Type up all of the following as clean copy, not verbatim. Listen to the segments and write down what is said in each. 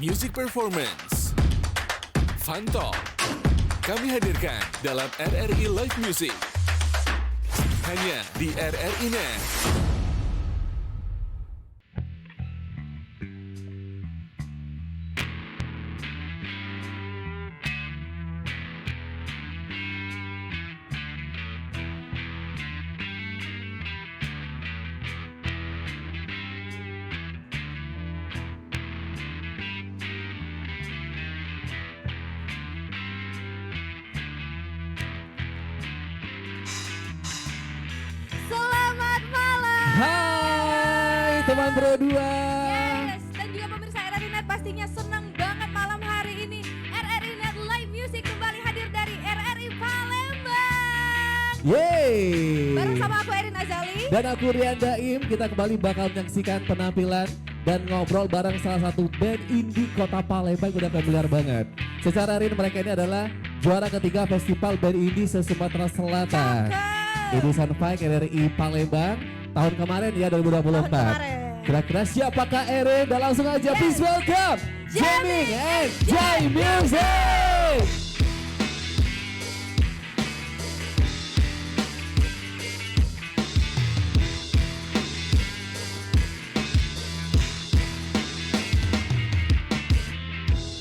music performance, fun talk. Kami hadirkan dalam RRI Live Music. Hanya di RRI Net. Selamat malam. Hai teman Pro 2. Yes, dan juga pemirsa RRI Net pastinya senang banget malam hari ini. RRI Net Live Music kembali hadir dari RRI Palembang. Yeay. Bareng sama aku Erin Azali. Dan aku Rian Daim, kita kembali bakal menyaksikan penampilan dan ngobrol bareng salah satu band indie kota Palembang. Udah familiar banget. Secara real mereka ini adalah juara ketiga Festival Band Indie se-Sumatera Selatan. Edition 5 RRI Palembang tahun kemarin ya 2024. Kira-kira siapakah Erin? Dan langsung aja please welcome Jamming and Jai Music.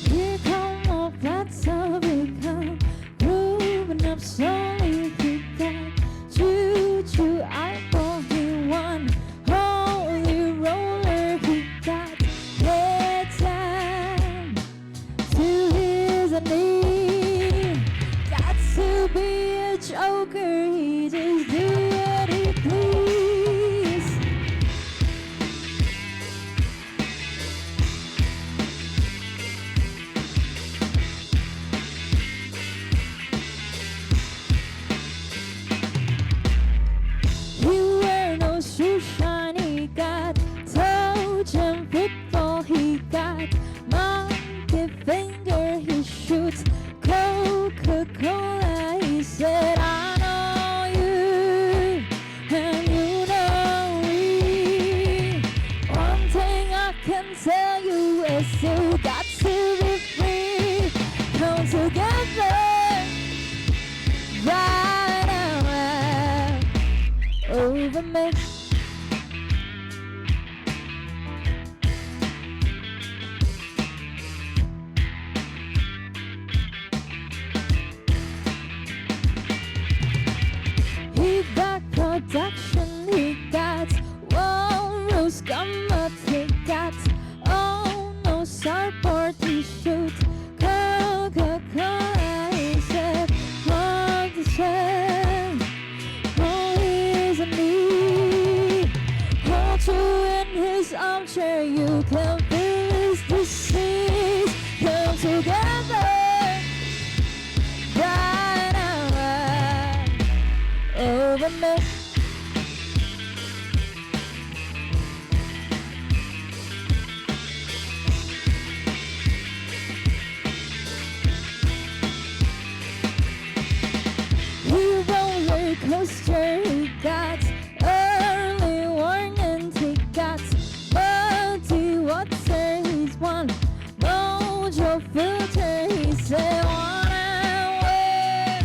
Here come our flats of become grooving up slowly. We got choo-choo, I for him one holy roller. We got head time to his knee. Got to be a joker, he just do what he please. He wear no shoe shine, he got toe jam football, he got monkey finger, he shoots Coca-Cola. He said, I know you, and you know me. One thing I can tell you is you got to be free. Come together right now over me. He got production, he got walrus gamut, he got oh no support, he shoot Coca-Cola. He said, want to share, oh he's a me. Hold you in his armchair, you can feel his disease. Come together right now over me. He roller coaster, he got early warning, he got muddy water, he's one mojo filter. He said one and one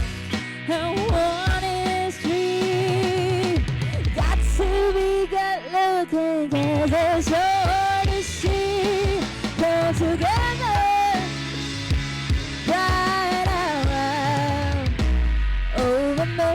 and one is three. Got to be good looking, 'cause it's so hard to see. Come together right around over me.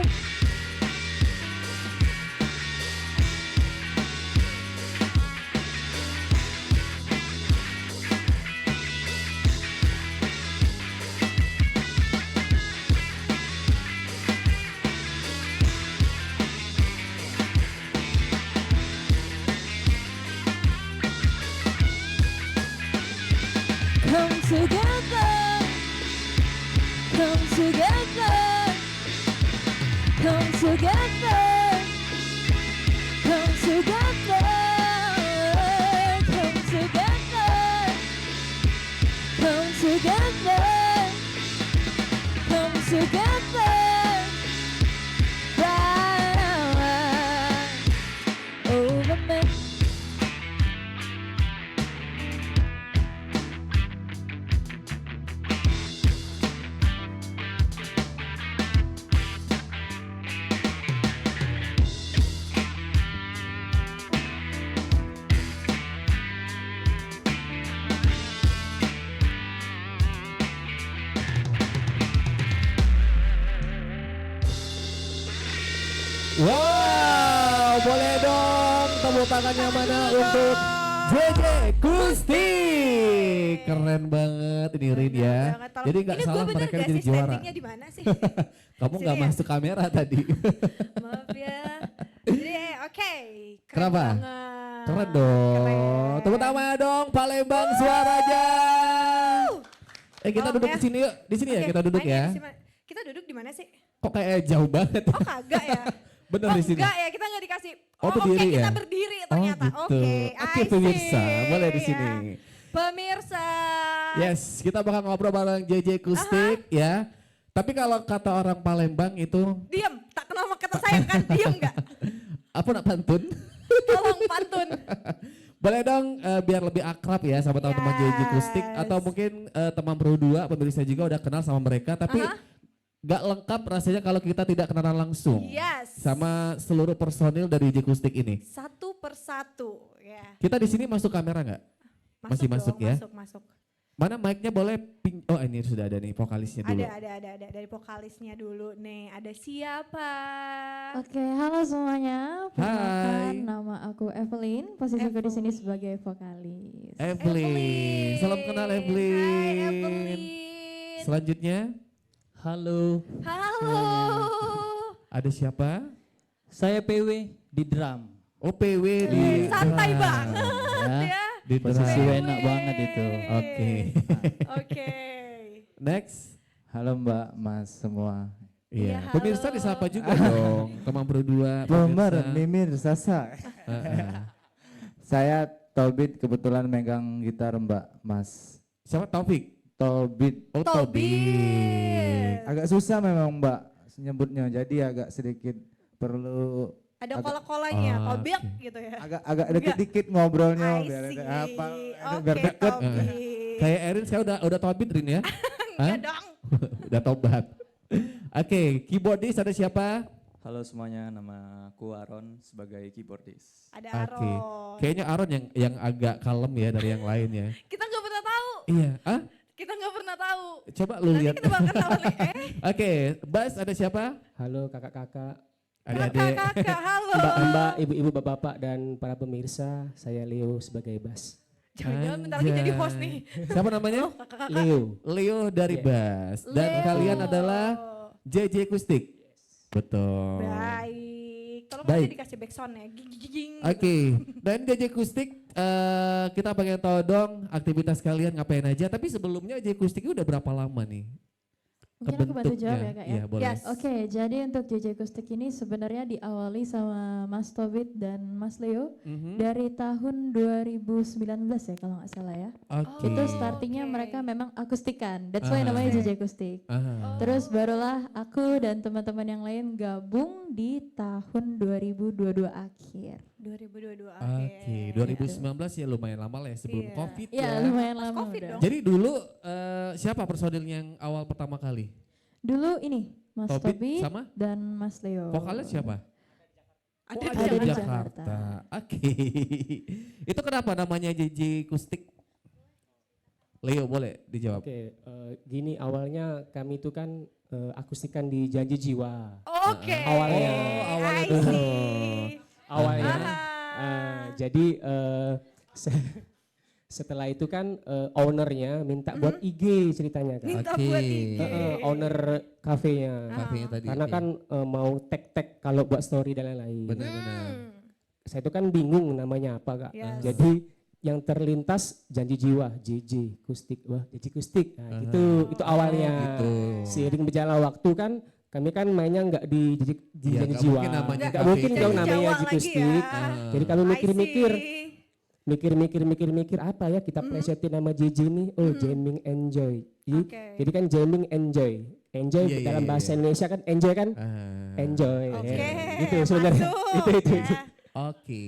Come together, come together, come together, come together, come together, come together, come together, right over me. tepuk tangannya mana untuk JJ Kustik. Keren banget ini Rin ya. Jadi nggak salah mereka jadi juara. Ini di mana sih? Kamu nggak Sini ya? masuk kamera tadi. Maaf ya. Jadi oke. Keren Kenapa? banget. Keren dong. Keren. Tepuk tangan dong Palembang suaranya. Kita duduk di sini yuk. Di sini ya Oke, kita duduk mainnya ya. di sini. Kita duduk di mana sih? Kok kayak jauh banget. Oh kagak ya? Bener Oh di sini. enggak ya, kita nggak dikasih. Oh, oke, berdiri kita ya? berdiri ternyata. Oh gitu. Oke I pemirsa, see. boleh di Ya. sini. Pemirsa. Yes, kita bakal ngobrol bareng JJ Kustik ya. Tapi kalau kata orang Palembang itu Diam, tak kenal sama kata sayang kan? Diam nggak? apa nak pantun? Tolong pantun. Boleh dong biar lebih akrab ya sama teman-teman JJ Kustik atau mungkin teman Pro 2 pemirsa juga udah kenal sama mereka tapi gak lengkap rasanya kalau kita tidak kenalan langsung Yes. sama seluruh personil dari JJ Kustik ini. Satu persatu ya. Kita di sini masuk kamera nggak? Masih masuk dong, ya? Masuk. Mana mic-nya boleh oh ini sudah ada nih vokalisnya dulu. Ada dari vokalisnya dulu nih. Ada siapa? Oke, halo semuanya. Hai. Perkenalkan nama aku Evelyn. Posisiku di sini sebagai vokalis. Evelyn. Salam kenal Hai Evelyn. Evelyn. Selanjutnya Halo, Halo. ada siapa? saya PW di drum. OPW di Santai drum. banget ya. Di Posisi drum. enak banget itu. Oke. Oke. Next. Halo Mbak, Mas semua. Iya. Iya, Pemirsa halo. disapa juga dong. Teman Pro 2. Pemer, pemirsa. Mimir, Sasa. Saya Tobit kebetulan megang gitar Mbak, Mas. Siapa Taufik? Tobit. Oh Tobit. Agak susah memang Mbak nyebutnya, jadi agak sedikit perlu Ada agak- kola-kolanya, Ah, Tobit oke. gitu ya. agak dikit-dikit ngobrolnya I biar see. ada apa Oke, biar deket. Tobit. Kayak Erin saya udah Taufik Rin ya. Enggak dong. Udah tobat. Oke, keyboardis ada siapa? Halo semuanya, nama aku Aaron sebagai keyboardist. Ada Oke. Aaron. Kayaknya Aaron yang agak kalem ya dari yang lain ya. Kita nggak pernah tahu. Iya, ah? Kita nggak pernah tahu. Coba lu Nanti lihat. kita bakal tahu nih. Oke, bass ada siapa? Halo kakak-kakak, Adik-adik. Kakak, halo. mbak-mbak, ibu-ibu, bapak-bapak, dan para pemirsa. Saya Leo sebagai bass. Jangan-jangan bentar lagi jadi host nih. Siapa namanya? Kakak-kakak. Leo. Leo dari Iya. bass. Dan Leo. kalian adalah JJ Kustik. Betul. Baik. Tolong Baik. nanti dikasih backsound ya. Giging. Oke, dan JJ Kustik kita pengen tahu dong aktivitas kalian ngapain aja. Tapi sebelumnya JJ Kustik udah berapa lama nih? Mungkin aku bantu jawab kebentuknya? ya Kak ya. Iya boleh. Yes. Oke, jadi untuk JJ Kustik ini sebenarnya diawali sama Mas Tobit dan Mas Leo Mhm. dari tahun 2019 ya kalau nggak salah ya. Oke. Itu startingnya oke. mereka memang akustikan, that's why Ah. namanya JJ Kustik. Ah. Terus barulah aku dan teman-teman yang lain gabung di tahun 2022 akhir. 2022. Oke, 2019 ya lumayan lama lah ya sebelum Iya. COVID Ya ya. lumayan Pas lama COVID udah. dong. Jadi dulu siapa personilnya yang awal pertama kali? Dulu ini Mas Tobit Tobit sama? dan Mas Leo. Vokalnya siapa? Ada Oh, di ada di Jakarta. Jakarta. Oke. Itu kenapa namanya JJ Kustik? Leo boleh dijawab. Oke, gini awalnya kami itu kan akustikan di Janji Jiwa. Oke. Awalnya. Oh, awalnya I dulu. see. Awalnya, Ah. jadi setelah itu kan ownernya minta buat IG ceritanya kan. Minta Oke. buat IG. Owner kafenya. Kafenya tadi. Karena oke. kan mau tag-tag kalau buat story dan lain-lain. Benar-benar. Saya itu kan bingung namanya apa Kak. Yes. Jadi yang terlintas Janji Jiwa, JJ Kustik. Wah, JJ Kustik. Nah, gitu. Itu awalnya. Gitu. Seiring berjalan waktu kan kami kan mainnya nggak di Iya, Janji nggak Jiwa. mungkin namanya Nggak kafe mungkin itu. dong Janji namanya Jawa JJ lagi Kustik. ya. Jadi kalau I mikir-mikir, see. mikir apa ya kita plesetin nama JJ nih. Oh, jamming enjoy. Oke. Jadi kan jamming enjoy. Enjoy Iya, iya, dalam iya, bahasa iya. Indonesia kan enjoy kan Ah. enjoy. Oke. Ya. Gitu sebenarnya. masuk, itu. ya. Oke.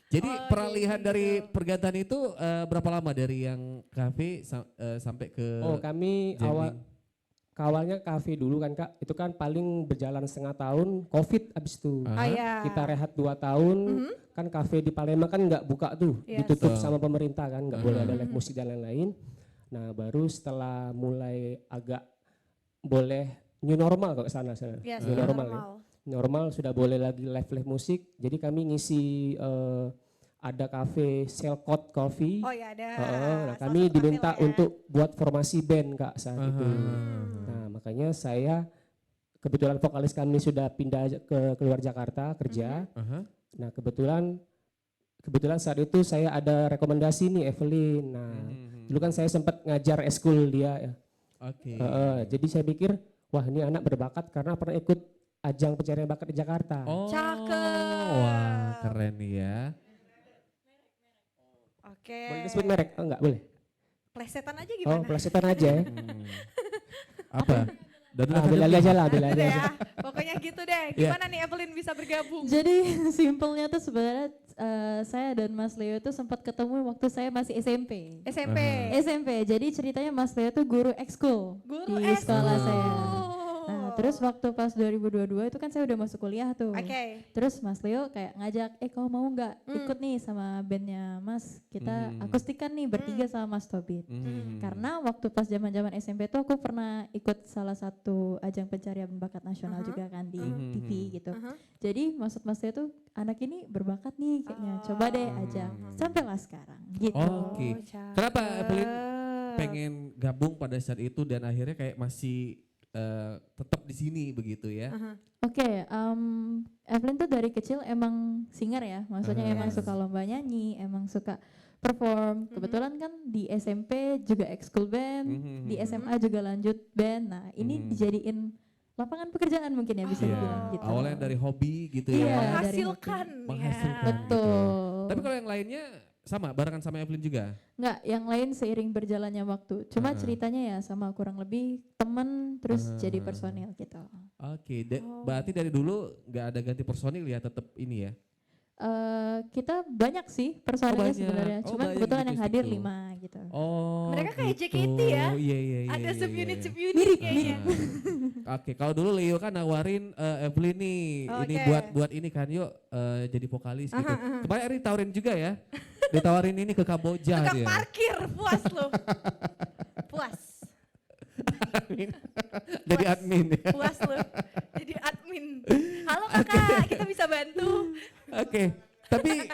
Jadi Oh, peralihan gitu. dari pergantian itu berapa lama dari yang kafe sampai ke Oh, kami jamming? awalnya kafe dulu kan Kak. Itu kan paling berjalan setengah tahun, Covid abis itu. Ah. Oh iya. Kita rehat 2 tahun, kan kafe di Palembang kan nggak buka tuh, Yes. ditutup Betul. sama pemerintah kan, nggak boleh ada live musik dan lain-lain. Nah baru setelah mulai agak boleh new normal kok ke sana. Yes, New normal ya. Normal sudah boleh lagi live musik, jadi kami ngisi ada kafe Selcott Coffee. Oh ya ada. Nah, salah kami satu diminta kafe lah ya. untuk buat formasi band Kak saat itu. Nah, makanya saya kebetulan vokalis kami sudah pindah ke keluar Jakarta kerja. Nah, kebetulan saat itu saya ada rekomendasi nih Evelyn. Nah, dulu kan saya sempat ngajar eskul dia ya. Oke. Jadi saya pikir wah ini anak berbakat karena pernah ikut ajang pencarian bakat di Jakarta. Oh, Cakep. wah keren nih ya. Oke. Boleh disebut merek? Oh, enggak boleh. Plesetan aja Oh, gimana? pelesetan aja ya. Apa? Dan Bela aja lah, bela Gitu aja. ya. Pokoknya gitu deh. Gimana nih Evelyn bisa bergabung? Jadi simpelnya tuh sebenarnya saya dan Mas Leo tuh sempat ketemu waktu saya masih SMP. SMP. SMP. Jadi ceritanya Mas Leo tuh guru ekskul Guru di ekskul. sekolah saya. Nah, terus waktu pas 2022 itu kan saya udah masuk kuliah tuh. Oke. Terus Mas Leo kayak ngajak, kamu mau nggak ikut nih sama bandnya Mas? Kita akustikan nih bertiga sama Mas Tobit. Karena waktu pas zaman-zaman SMP tuh aku pernah ikut salah satu ajang pencarian bakat nasional juga kan di TV gitu. Jadi maksud Mas Leo tuh anak ini berbakat nih kayaknya. Coba deh ajak. Sampailah sekarang gitu. Oke. Kenapa Evelyn pengen gabung pada saat itu dan akhirnya kayak masih tetap di sini begitu ya? Oke, Evelyn tuh dari kecil emang singer ya, maksudnya emang suka lomba nyanyi, emang suka perform. Kebetulan kan di SMP juga ekskul band, di SMA juga lanjut band. Nah ini dijadiin lapangan pekerjaan mungkin ya bisa dibilang gitu. Awalnya dari hobi gitu Iya, ya? dari Menghasilkan. Menghasilkan Betul. gitu. Tapi kalau yang lainnya sama, barengan sama Evelyn juga? Enggak, yang lain seiring berjalannya waktu. Cuma ceritanya ya sama kurang lebih temen terus jadi personil gitu. Oke, berarti dari dulu nggak ada ganti personil ya, tetap ini ya? Kita banyak sih personilnya banyak. sebenarnya. Oh, Cuman banyak kebetulan gitu yang hadir situ. 5 gitu. Oh, Mereka kayak gitu. JKT ya? Iya, iya, iya. Ada iya, subunit iya. kayaknya. Oke, kalau dulu Leo kan nawarin Evelyn nih, ini Oke. buat ini kan, yuk jadi vokalis gitu. Kemarin Eri tawarin juga ya, ditawarin ini ke Kamboja Tukang dia. parkir, puas lo. Puas. Jadi admin ya. Puas lo. Jadi admin. Halo kakak, kita bisa bantu. Oke, tapi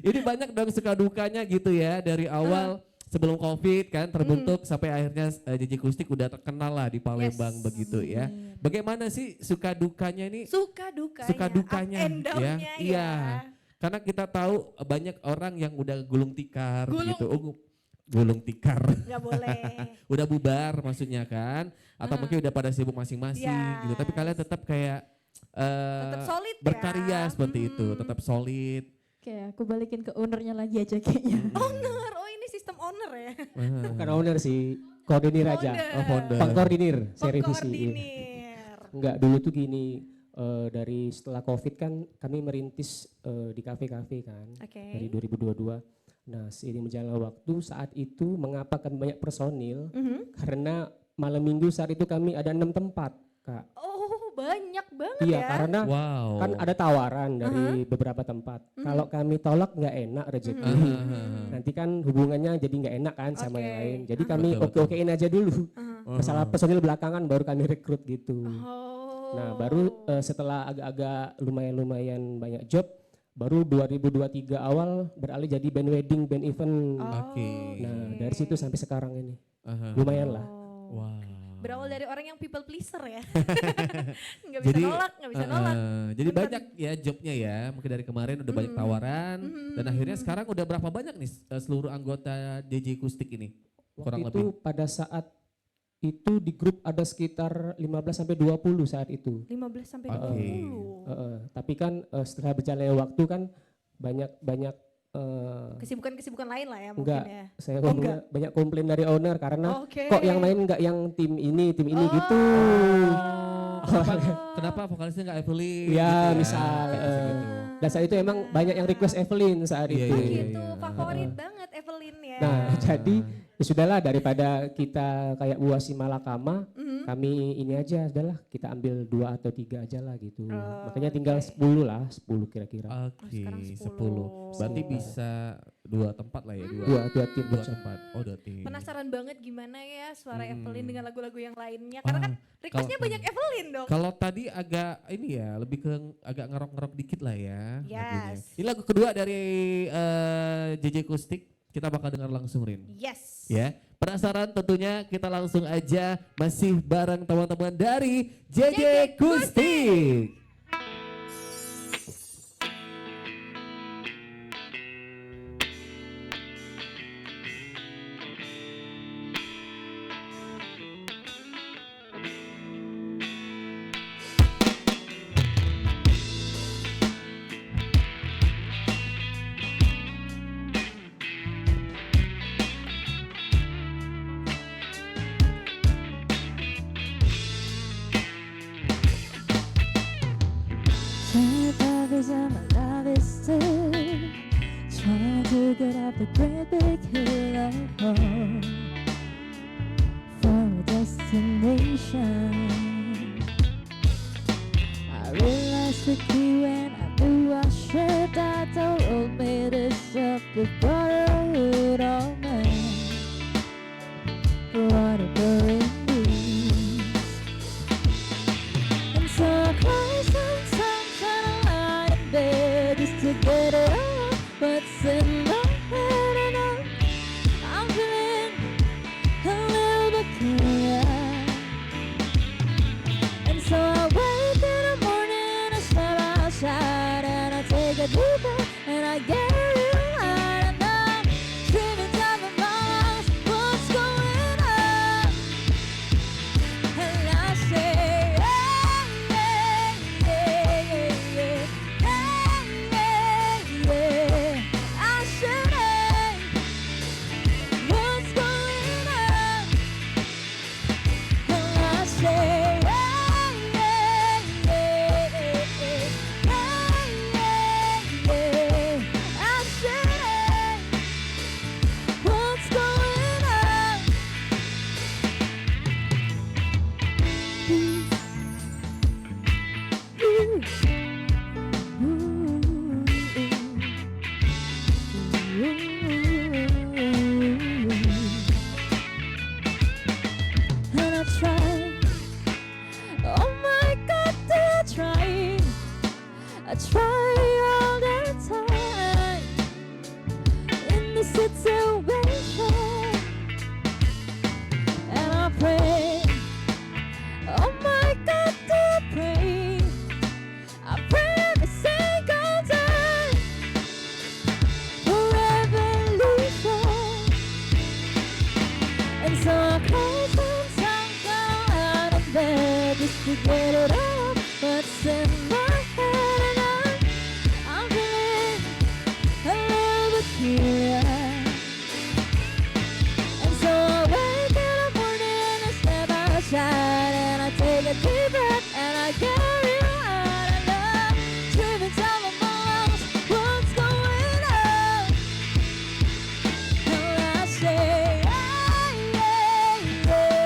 ini banyak dong suka dukanya gitu ya dari awal sebelum COVID kan terbentuk sampai akhirnya JJ Kustik udah terkenal lah di Palembang begitu ya. Bagaimana sih suka dukanya ini? Suka dukanya. Suka dukanya up and down-nya ya. Iya. Karena kita tahu banyak orang yang udah gulung tikar gitu. Gulung tikar. Nggak boleh. Udah bubar maksudnya kan. Atau mungkin udah pada sibuk masing-masing gitu. Tapi kalian tetap kayak Tetap solid ya. berkarya seperti itu. Tetap solid. Oke, aku balikin ke ownernya lagi aja kayaknya. Owner, oh ini sistem owner ya. Bukan owner sih, koordinir aja. Oh, founder. Pengkoordinir, saya revisi. Koordinir. Enggak, dulu tuh gini, dari setelah COVID kan kami merintis di kafe-kafe kan, Oke. dari 2022. Nah seiring berjalannya waktu saat itu mengapa kami banyak personil, karena malam minggu saat itu kami ada 6 tempat Kak. Oh banyak banget Iya ya. karena Wow. kan ada tawaran dari beberapa tempat. Kalau kami tolak nggak enak rezeki. Nanti kan hubungannya jadi nggak enak kan sama yang lain. Jadi kami Betul, oke-okein aja dulu. Masalah personil belakangan baru kami rekrut gitu. Oh. Nah baru setelah agak-agak lumayan banyak job, baru 2023 awal beralih jadi band wedding, band event. Oke. Nah dari situ sampai sekarang ini Aha. lumayan lah. Wow. Berawal dari orang yang people pleaser ya. Nggak bisa nolak, nggak bisa nolak. Jadi banyak ya jobnya ya, mungkin dari kemarin udah banyak tawaran dan akhirnya sekarang udah berapa banyak nih seluruh anggota DJ Kustik ini? Kurang Waktu itu lebih. pada saat itu di grup ada sekitar 15 sampai 20 saat itu. 15 sampai Oke. 20. Tapi kan setelah berjalannya waktu kan banyak Kesibukan-kesibukan lain lah ya mungkin enggak, ya. saya ngomongnya banyak komplain dari owner karena Oke. kok yang main enggak yang tim ini gitu. Kenapa vokalisnya nggak Evelyn? Ya gitu misal. Gitu. Dan saat itu emang banyak yang request Evelyn saat Iya, itu. Oh iya, gitu, favorit banget Evelyn ya. Nah jadi Ya sudahlah, daripada kita kayak buah si malakama, kami ini aja adalah kita ambil 2 atau 3 aja lah gitu. Makanya tinggal 10 lah, 10 kira-kira. Oke, sekarang 10. Berarti bisa 2 tempat lah ya, 2 tim 2 aja. tempat. Oh, 2 tim. Penasaran banget gimana ya suara Evelyn dengan lagu-lagu yang lainnya. Karena kan requestnya banyak Evelyn dong. Kalau tadi agak ini ya, lebih ke agak ngerok-ngerok dikit lah ya lagunya. Yes. Ini lagu kedua dari JJ Kustik. Kita bakal dengar langsung, Rin. Yes. Ya, penasaran tentunya kita langsung aja masih bareng teman-teman dari JJ Kustik. My love is still trying to get up the great big hill of hope for a destination. I realized quickly when I knew I should that the road made us up the brotherhood of man. Whatever it means. And so I cry sometimes and I lie in bed just to get it out. What's in my head and I'm feeling a little bit clear. And so I wake in the morning, I step outside and I take a deep breath and I get real high and I'm screaming down my lungs, what's going on? And I say, hey, hey, hey, hey, hey, hey, hey. I said, hey, what's going on? And I say, hey, hey, hey, hey, hey, hey, hey. I said, hey, what's going on? And I try, oh my God, I try all the time in this situation, and I pray, oh my God, I pray every single day for revolution. And so I cry sometimes out of bed just to get it up what's in my head, and I'm feeling a little bit clear. And so I wake in the morning and step outside and I take a deep breath and I carry on and I'm screaming down my lungs, what's going on? And I say, hey, hey, hey,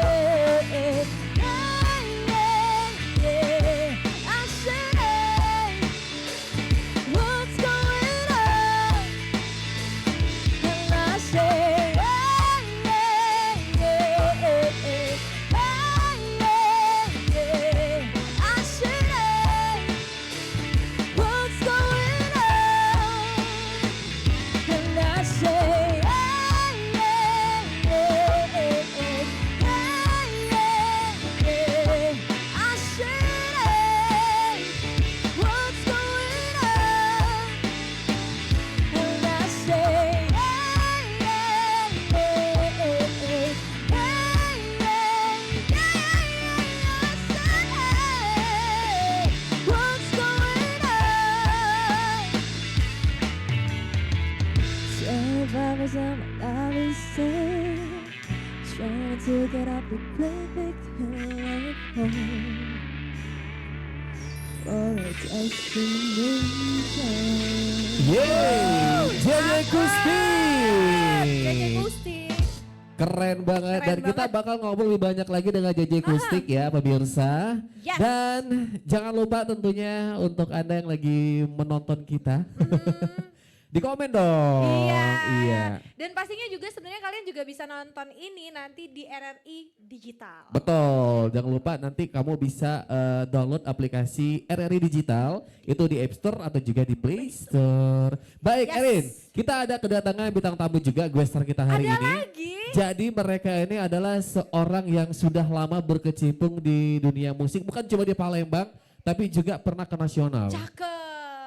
hey, hey, hey. I say, hey, what's going on? And I say, hey, hey, hey, hey, hey, hey, hey. I say, hey, what's going on? And I say, hey, hey, hey, hey, hey, hey, hey. I say, hey, what's going on? And I say, hey, hey, hey, hey, hey, hey, I say, hey, what's going on? 25% my love is still trying to get up the great big hill of hope for a destination. Yeay, JJ JJ Kustik. Kustik. Keren banget. Keren Dan kita banget. bakal ngobrol lebih banyak lagi dengan JJ Kustik ya pemirsa. Yes. Dan jangan lupa tentunya untuk Anda yang lagi menonton kita. Di komen dong. Iya. Dan pastinya juga sebenarnya kalian juga bisa nonton ini nanti di RRI Digital. Betul, jangan lupa nanti kamu bisa download aplikasi RRI Digital itu di App Store atau juga di Play Store. Baik, Yes. Erin, kita ada kedatangan bintang tamu juga guest star kita hari Ada ini. lagi. Jadi mereka ini adalah seorang yang sudah lama berkecimpung di dunia musik, bukan cuma di Palembang, tapi juga pernah ke nasional. Cakep.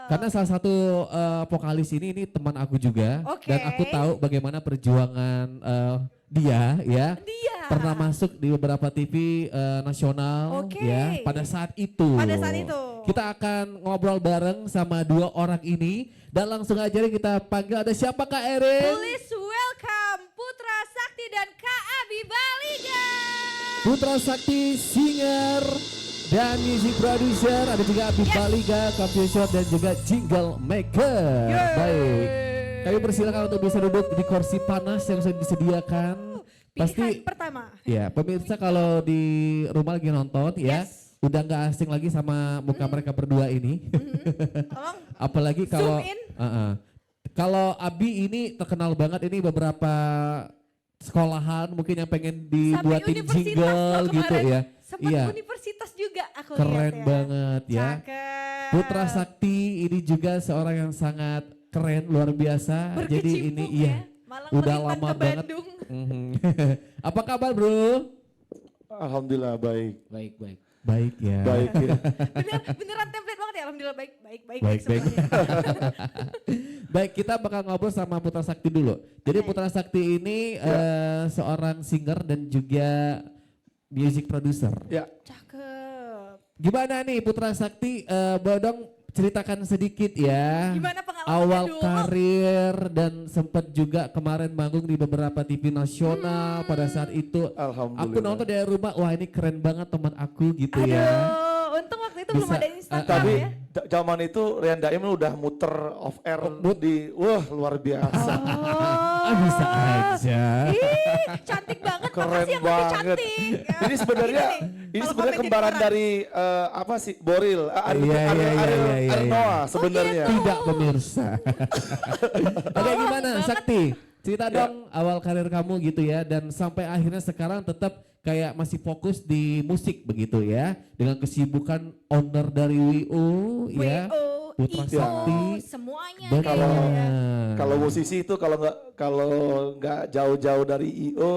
Karena salah satu vokalis ini teman aku juga, Oke. dan aku tahu bagaimana perjuangan dia ya. Dia. Pernah masuk di beberapa TV nasional Oke. ya pada saat itu. Pada saat itu. Kita akan ngobrol bareng sama dua orang ini dan langsung aja nih kita panggil, ada siapa Kak Erin? Please welcome Putra Sakti dan Kak Abi Baliga. Putra Sakti singer dan music producer, ada juga Abi Baliga, composer dan juga jingle maker. Baik. Kami persilakan untuk bisa duduk di kursi panas yang sudah disediakan. Pilihan pertama. Ya, pemirsa kalau di rumah lagi nonton ya, udah nggak asing lagi sama muka mereka berdua ini. Tolong Apalagi kalau zoom in. Kalau Abi ini terkenal banget, ini beberapa sekolahan mungkin yang pengen dibuatin universitas jingle loh gitu kemarin. ya. Sempat Iya. universitas juga aku Keren lihat ya. banget ya. Cakep. Putra Sakti ini juga seorang yang sangat keren, luar biasa. Jadi ini Berkecimpung iya. ya. Malang Udah melintang lama ke banget. Bandung. Mhm. Apa kabar bro? Alhamdulillah baik. Baik, baik. Baik ya. Baik ya. Beneran template banget ya. Alhamdulillah baik. Baik. semuanya. Baik, kita bakal ngobrol sama Putra Sakti dulu. Jadi Putra Sakti ini seorang singer dan juga music producer. Ya. Cakep. Gimana nih Putra Sakti? Boleh dong ceritakan sedikit ya. Gimana pengalamannya Awal dulu? karir dan sempat juga kemarin manggung di beberapa TV nasional pada saat itu. Alhamdulillah. Aku nonton dari rumah, wah ini keren banget teman aku gitu Aduh, ya. untung waktu itu belum Bisa, ada Instagram Tapi ya. zaman itu Rian Daim udah muter off air di, wah luar biasa. Ah, bisa aja. Ih, cantik banget. Keren Makasih yang lebih banget. cantik. Ini sebenarnya Kalau sebenarnya komen kembaran jadi orang. dari apa sih Boril, Iya. Ariel Noah sebenarnya. Tidak pemirsa. Oke, gimana banget. Sakti? Cerita dong awal karir kamu gitu ya, dan sampai akhirnya sekarang tetap kayak masih fokus di musik begitu ya, dengan kesibukan owner dari WO ya. Putra IO, Sakti. semuanya Benar. kayaknya ya. Kalau musisi itu kalau nggak jauh-jauh dari IO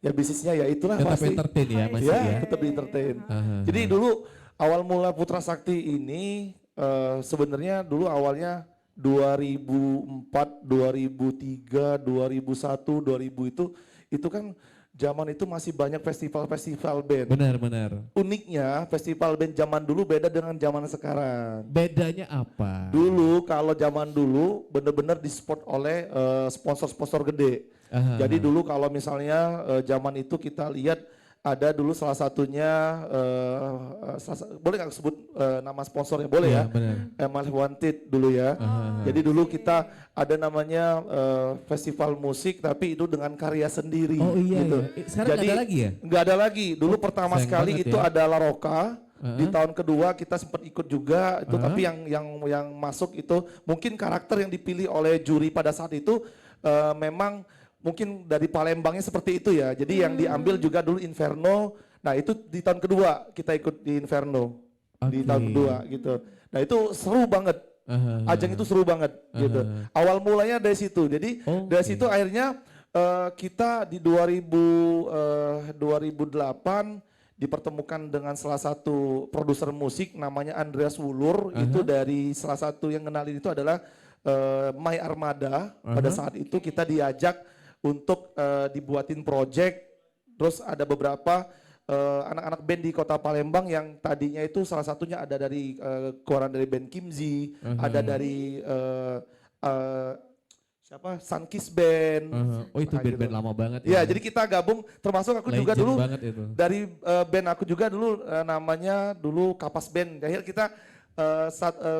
ya bisnisnya ya itulah Tetap pasti. entertain ya masih Ya, ya. tetap di entertain. Aha. Jadi dulu awal mula Putra Sakti ini sebenarnya dulu awalnya 2004, 2003, 2001, 2000 itu kan zaman itu masih banyak festival-festival band. Benar. Uniknya festival band zaman dulu beda dengan zaman sekarang. Bedanya apa? Dulu kalau zaman dulu benar-benar disupport oleh sponsor-sponsor gede. Aha. Jadi dulu kalau misalnya zaman itu kita lihat ada dulu salah satunya boleh nggak sebut nama sponsornya, boleh Iya, ya? benar. Most Wanted dulu ya. Jadi dulu kita ada namanya festival musik tapi itu dengan karya sendiri. Oh iya, gitu. iya. Sekarang nggak ada lagi ya? Nggak ada lagi. Dulu pertama sayang sekali banget itu ya. ada La Roca. Di tahun kedua kita sempat ikut juga itu, tapi yang masuk itu mungkin karakter yang dipilih oleh juri pada saat itu memang mungkin dari Palembangnya seperti itu ya. Jadi yang diambil juga dulu Inferno. Nah itu di tahun kedua kita ikut di Inferno. Di tahun kedua gitu. Nah itu seru banget. Ajang itu seru banget gitu. Awal mulanya dari situ. Jadi dari situ akhirnya kita di 2008 dipertemukan dengan salah satu produser musik namanya Andreas Wulur. Itu dari salah satu yang kenalin itu adalah My Armada. Pada saat itu kita diajak untuk dibuatin project, terus ada beberapa anak-anak band di kota Palembang yang tadinya itu salah satunya ada dari keluaran dari band Kimzi, ada dari siapa Sunkiss Band. Oh itu Nah, band-band gitu. lama banget Ya, jadi kita gabung, termasuk aku juga Legend dulu banget itu. dari band aku juga dulu namanya dulu Kapas Band. Akhirnya kita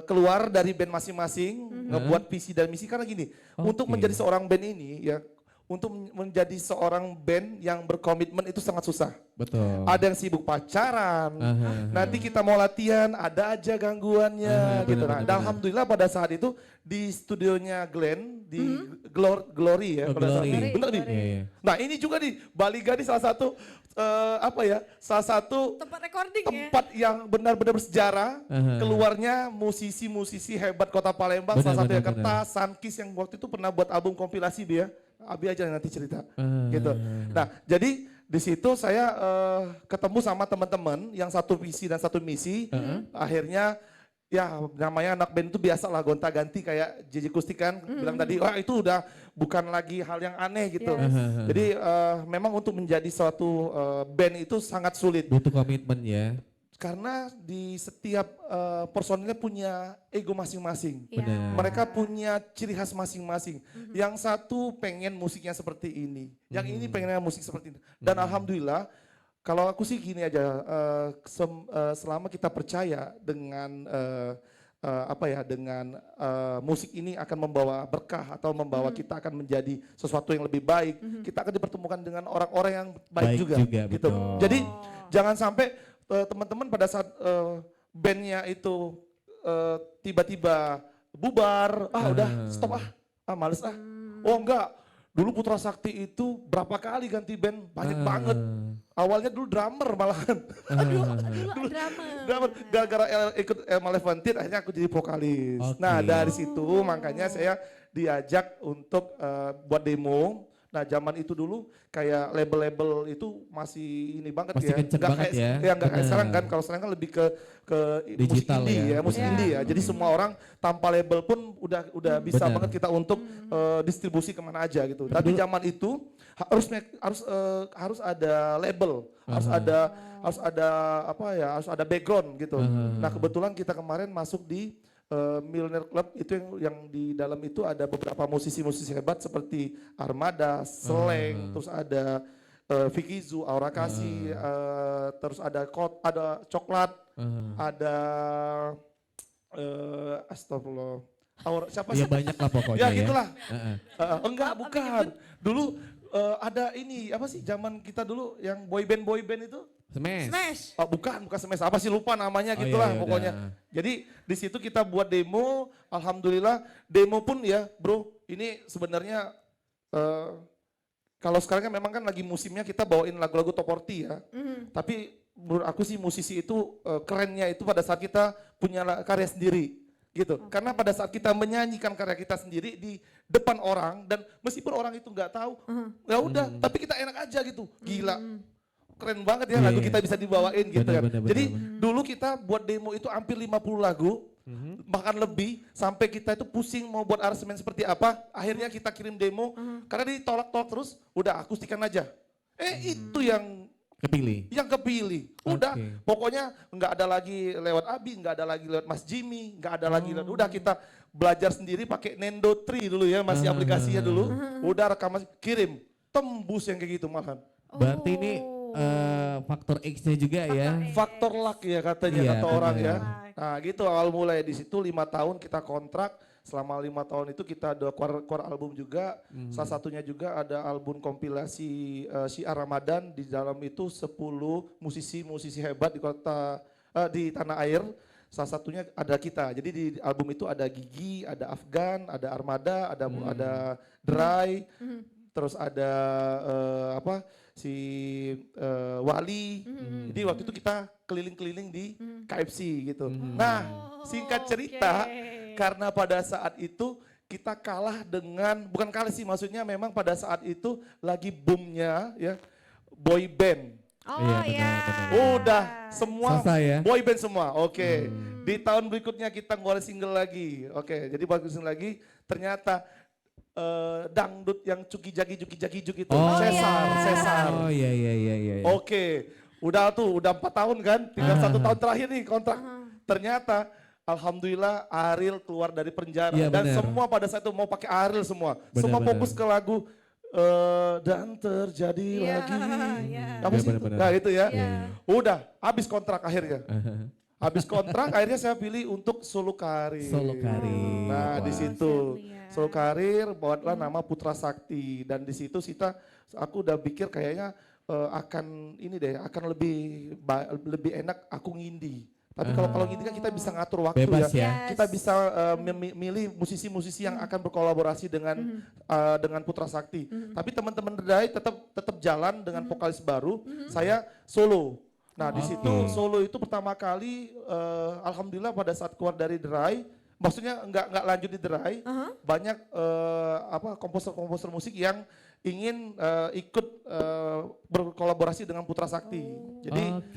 keluar dari band masing-masing, ngebuat visi dan misi karena gini, untuk menjadi seorang band ini ya untuk menjadi seorang band yang berkomitmen itu sangat susah. Betul. Ada yang sibuk pacaran, nanti kita mau latihan ada aja gangguannya gitu. Nah, dan alhamdulillah pada saat itu di studionya Glenn di Glory ya, Oh, pada saat Glory. itu. Bener nih. Iya, iya. Nah ini juga di Bali Gadis salah satu salah satu Tempat recording ya. tempat yang benar-benar bersejarah. Keluarnya musisi-musisi hebat Kota Palembang, Benar, salah satu yang benar, Kertas, Sunkist yang waktu itu pernah buat album kompilasi dia. Abi aja nanti cerita gitu. Nah jadi di situ saya ketemu sama teman-teman yang satu visi dan satu misi. Akhirnya ya namanya anak band itu biasa lah gonta-ganti kayak JJ Kustik kan bilang tadi, wah itu udah bukan lagi hal yang aneh gitu. Jadi memang untuk menjadi suatu band itu sangat sulit. Butuh komitmen ya. Karena di setiap personilnya punya ego masing-masing. Iya. Benar. Mereka punya ciri khas masing-masing. Yang satu pengen musiknya seperti ini, yang ini pengennya musik seperti ini. Dan alhamdulillah, kalau aku sih gini aja, selama kita percaya dengan dengan musik ini akan membawa berkah atau membawa kita akan menjadi sesuatu yang lebih baik, kita akan dipertemukan dengan orang-orang yang baik, juga gitu. betul. Jadi jangan sampai teman-teman pada saat bandnya itu tiba-tiba bubar, udah stop males Oh enggak, dulu Putra Sakti itu berapa kali ganti band, banyak banget. Awalnya dulu drummer malahan. Dulu drama. Drummer, gara-gara ikut Maleventin akhirnya aku jadi vokalis. Oke. Nah dari situ makanya saya diajak untuk buat demo. Nah zaman itu dulu kayak label-label itu masih ini banget Masih ya. kenceng Nggak banget kayak, ya. nggak kayak Bener. sekarang kan. Kalau sekarang kan lebih ke musik Digital indie ya. ya, musik Iya. indie ya. Jadi semua orang tanpa label pun udah bisa Bener. banget kita untuk distribusi kemana aja gitu. Tapi zaman itu harus ada label, harus ada background gitu. Nah kebetulan kita kemarin masuk di Millionaire Club itu yang di dalam itu ada beberapa musisi-musisi hebat seperti Armada, Seleng, terus ada Vicky Zu, Aura Kasih, terus ada Coklat, ada astagfirullah. Siapa Ya sih? banyak lah pokoknya Ya ya. gitulah. Heeh. Enggak, bukan. Dulu ada ini apa sih zaman kita dulu yang boy band itu? Smash. Smash. Oh, bukan Smash, apa sih lupa namanya Oh, gitulah iya, iya, pokoknya. udah. Jadi di situ kita buat demo, alhamdulillah demo pun ya bro, ini sebenarnya kalau sekarang kan memang kan lagi musimnya kita bawain lagu-lagu top 40 ya. Tapi menurut aku sih musisi itu kerennya itu pada saat kita punya karya sendiri gitu. Karena pada saat kita menyanyikan karya kita sendiri di depan orang dan meskipun orang itu nggak tahu, ya udah, tapi kita enak aja gitu. Gila. Keren banget ya Iya, lagu iya. kita bisa dibawain gitu Benar, kan. benar, Jadi benar. dulu kita buat demo itu hampir 50 lagu, bahkan lebih, sampai kita itu pusing mau buat aransemen seperti apa, akhirnya kita kirim demo, karena ditolak-tolak terus, udah akustikan aja. Itu yang kepilih. Udah, Oke. pokoknya nggak ada lagi lewat Abi, nggak ada lagi lewat Mas Jimmy, nggak ada lagi lewat, udah kita belajar sendiri pakai Nendo 3 dulu ya, masih aplikasinya dulu, udah rekaman, kirim, tembus yang kayak gitu malahan. Berarti ini faktor X-nya juga ya. Faktor luck ya katanya Iya, kata orang benar. ya. Nah gitu awal mulai di situ 5 tahun kita kontrak. Selama 5 tahun itu kita ada keluar album juga. Salah satunya juga ada album kompilasi Syiar Ramadan. Di dalam itu 10 musisi-musisi hebat di tanah air. Salah satunya ada kita. Jadi di album itu ada Gigi, ada Afgan, ada Armada, ada Dry, terus ada Wali. Jadi waktu itu kita keliling-keliling di KFC gitu. Nah, singkat cerita, karena pada saat itu kita kalah dengan, bukan kalah sih, maksudnya memang pada saat itu lagi boomnya ya boy band. Iya, benar, benar. Udah semua Selesai ya? boy band semua. Oke. Di tahun berikutnya kita ngeluarin single lagi. Oke, jadi bagus single lagi. Ternyata dangdut yang cuki jagi itu. Sesar. Oh iya. Oke. Udah 4 tahun kan. Tinggal 1 tahun terakhir nih kontrak. Ternyata alhamdulillah Ariel keluar dari penjara. Iya, Dan benar. semua pada saat itu mau pakai Ariel semua. Benar, Semua benar. fokus ke lagu dan terjadi Iya, lagi. iya. Apa Iya, sih? benar, benar. Nah itu ya. Iya. Udah habis kontrak akhirnya. Habis kontrak akhirnya saya pilih untuk solo karir. Solo karir. Nah, Wah. di situ Setlia. solo karir buatlah nama Putra Sakti dan di situ aku udah pikir kayaknya akan ini deh, akan lebih enak aku ngindi. Tapi kalau ngindi kan kita bisa ngatur waktu Bebas ya. ya. Kita bisa milih musisi-musisi yang akan berkolaborasi dengan Putra Sakti. Tapi teman-teman Redai tetap jalan dengan vokalis baru. Saya solo. Nah di situ solo itu pertama kali, alhamdulillah pada saat keluar dari Derai, maksudnya nggak lanjut di Derai, banyak komposer-komposer musik yang ingin ikut berkolaborasi dengan Putra Sakti.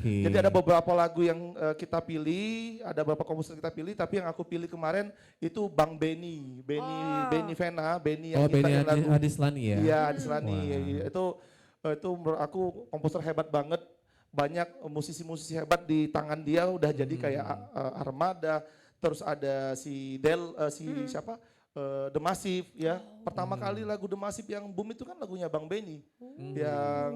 Jadi ada beberapa lagu yang kita pilih, ada beberapa komposer kita pilih, tapi yang aku pilih kemarin itu Bang Benny Vena, Benny yang Benny lagu Adislani ya? Iya, Adislani. Itu menurut aku komposer hebat banget. Banyak musisi-musisi hebat di tangan dia udah jadi kayak Armada, terus ada siapa? The Massive ya. Pertama kali lagu The Massive yang boom itu kan lagunya Bang Benny. Yang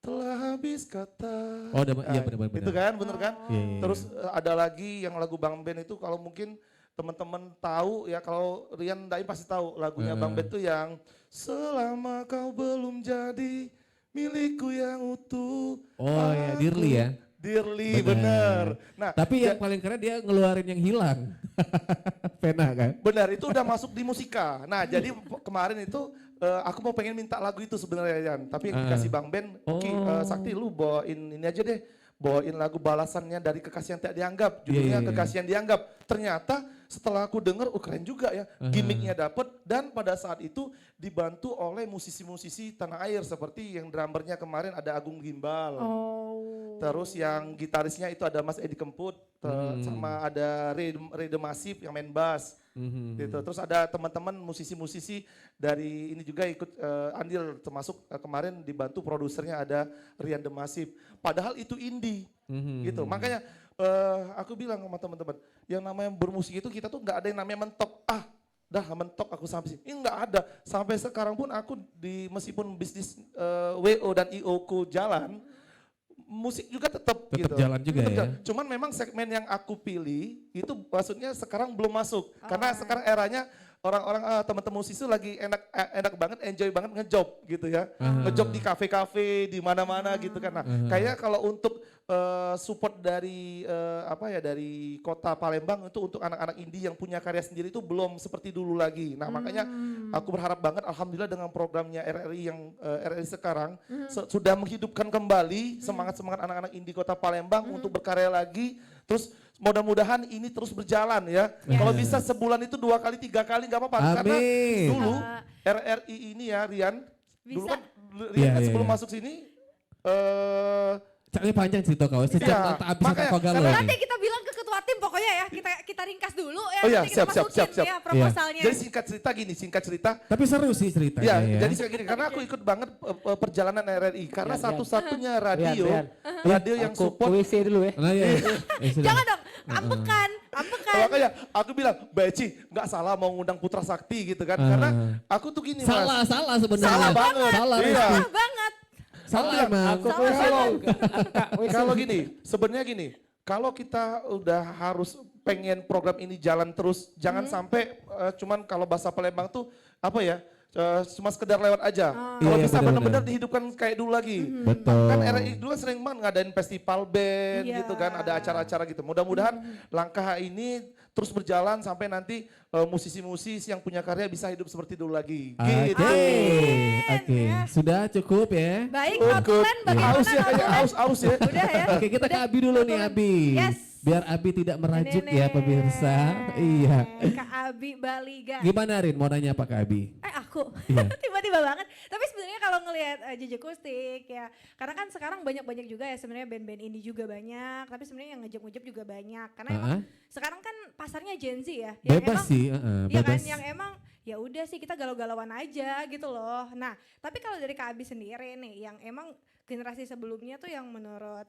telah habis kata. Oh, iya benar. Itu kan, bener kan? Iya. Terus ada lagi yang lagu Bang Ben itu kalau mungkin teman-teman tahu ya, kalau Rian Daim pasti tahu lagunya Bang Ben itu yang selama kau belum jadi milikku yang utuh. Oh ya, Dearly ya. Dearly, bener. Nah, tapi yang paling keren dia ngeluarin yang hilang. Pena kan? Benar, itu udah masuk di musika. Nah, jadi kemarin itu aku mau pengen minta lagu itu sebenarnya Yan. Tapi yang dikasih Bang Ben, Sakti lu bawain ini aja deh. Bawain lagu balasannya dari Kekasih Yang Tak Dianggap. Judulnya Kekasih Yang Dianggap. Ternyata setelah aku denger, keren juga ya. Gimmicknya dapet dan pada saat itu dibantu oleh musisi-musisi tanah air. Seperti yang drummernya kemarin ada Agung Gimbal. Terus yang gitarisnya itu ada Mas Edi Kemput. Sama ada Ray The Massive yang main bass. Gitu. Terus ada teman-teman musisi-musisi dari ini juga ikut andil, termasuk kemarin dibantu produsernya ada Rian The Massive. Padahal itu indie, gitu. Makanya aku bilang sama teman-teman, yang namanya bermusik itu kita tuh nggak ada yang namanya mentok. Dah mentok aku sampai sini. Ini nggak ada. Sampai sekarang pun aku meskipun bisnis WO dan IO ku jalan, musik juga tetap gitu. Jalan juga ya. Cuman memang segmen yang aku pilih itu maksudnya sekarang belum masuk. Karena sekarang eranya orang-orang teman-teman musisi lagi enak banget, enjoy banget ngejob gitu ya. Ngejob di kafe-kafe, di mana-mana gitu kan. Nah, kayaknya kalau untuk support dari dari Kota Palembang itu untuk anak-anak indie yang punya karya sendiri itu belum seperti dulu lagi. Nah, makanya aku berharap banget alhamdulillah dengan programnya RRI yang RRI sekarang sudah menghidupkan kembali semangat-semangat anak-anak indie Kota Palembang untuk berkarya lagi. Terus mudah-mudahan ini terus berjalan ya. Kalau bisa sebulan itu 2 kali, 3 kali nggak apa-apa. Karena dulu RRI ini ya Rian, dulu kan Rian kan sebelum masuk sini Ini panjang cerita kau, sejak abis makanya, kau galau Nanti nih. kita bilang ke ketua tim pokoknya ya, kita ringkas dulu ya, Oh iya, nanti kita siap. masukin ya proposalnya. Jadi singkat cerita. Tapi seru sih ceritanya ya. Jadi kayak gini, karena aku ikut banget perjalanan RRI. Karena satu-satunya radio yang support. WC dulu ya. Nah, Jangan dong, ambekan. Makanya aku bilang, Mbak Eci nggak salah mau ngundang Putra Sakti gitu kan. Karena aku tuh gini salah sebenarnya. Salah banget. Salah, Iya. Salah banget. Salah emang. Kalau sebenarnya gini, kalau kita udah harus pengen program ini jalan terus, jangan sampai cuman kalau bahasa Palembang tuh cuma sekedar lewat aja. Kalau Iya, bisa benar-benar. benar-benar dihidupkan kayak dulu lagi. Betul. Kan RRI dulu sering banget ngadain festival band Iya. gitu kan, ada acara-acara gitu. Mudah-mudahan langkah ini terus berjalan sampai nanti musisi-musisi yang punya karya bisa hidup seperti dulu lagi. Gitu. Oke. Sudah cukup ya. Baik, notulen bagaimana Aus ya, kayak notulen? aus ya. Udah ya. Oke, kita ke Abi dulu nih, Abi. Yes. Biar Abi tidak merajuk Nenek. ya pemirsa. Iya. Kak Abi Baliga. Gimana Rin, mau nanya apa ke Abi? Aku Iya. tiba-tiba banget. Tapi sebenarnya kalau ngelihat Jeje Kustik ya, karena kan sekarang banyak juga ya sebenarnya band-band indie juga banyak. Tapi sebenarnya yang ngejep-ngejep juga banyak. Karena emang sekarang kan pasarnya Gen Z ya. Yang Bebas emang, sih, ya kan, bebas. yang emang ya udah sih kita galau-galauan aja gitu loh. Nah, tapi kalau dari Kak Abi sendiri nih, yang emang generasi sebelumnya tuh yang menurut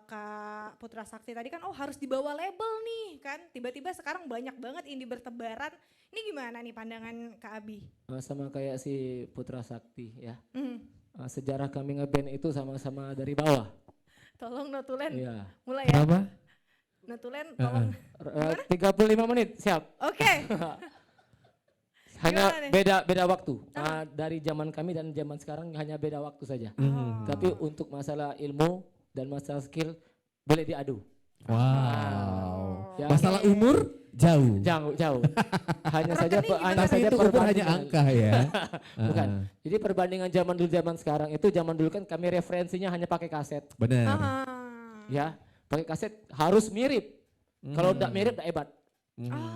Kak Putra Sakti tadi kan harus dibawa label nih kan. Tiba-tiba sekarang banyak banget indie bertebaran. Ini gimana nih pandangan Kak Abi? Sama kayak si Putra Sakti ya. Sejarah kami ngeband itu sama-sama dari bawah. Tolong notulen Iya. mulai ya. Kenapa? Netulen tolong. 35 menit, siap. Oke. Hanya Gimana nih? beda waktu. Dari zaman kami dan zaman sekarang hanya beda waktu saja. Tapi untuk masalah ilmu dan masalah skill boleh diadu. Wow. Ya. Masalah umur jauh. Jauh. Hanya saja Tapi itu umur hanya angka ya. Bukan. Jadi perbandingan zaman dulu zaman sekarang itu zaman dulu kan kami referensinya hanya pakai kaset. Benar. Ya, pakai kaset harus mirip. Kalau tidak mirip tidak hebat.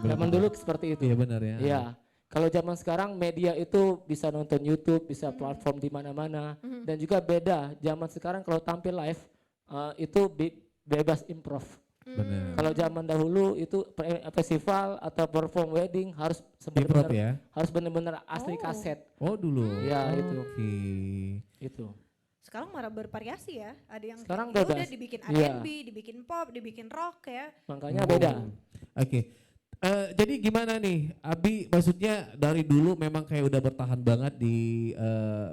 Zaman dulu seperti itu. Iya benar ya. Iya. Kalau zaman sekarang media itu bisa nonton YouTube, bisa platform di mana-mana, dan juga beda. Zaman sekarang kalau tampil live itu bebas improv. Benar. Kalau zaman dahulu itu festival atau perform wedding harus Improv benar-benar ya. harus benar-benar asli kaset. Oh dulu. Ya itu. Oke. Itu. Sekarang malah bervariasi ya. Ada yang Sekarang kayak, ya bebas. udah dibikin Iya. R&B, dibikin pop, dibikin rock ya. Makanya beda. Oke. Jadi gimana nih, Abi? Maksudnya dari dulu memang kayak udah bertahan banget di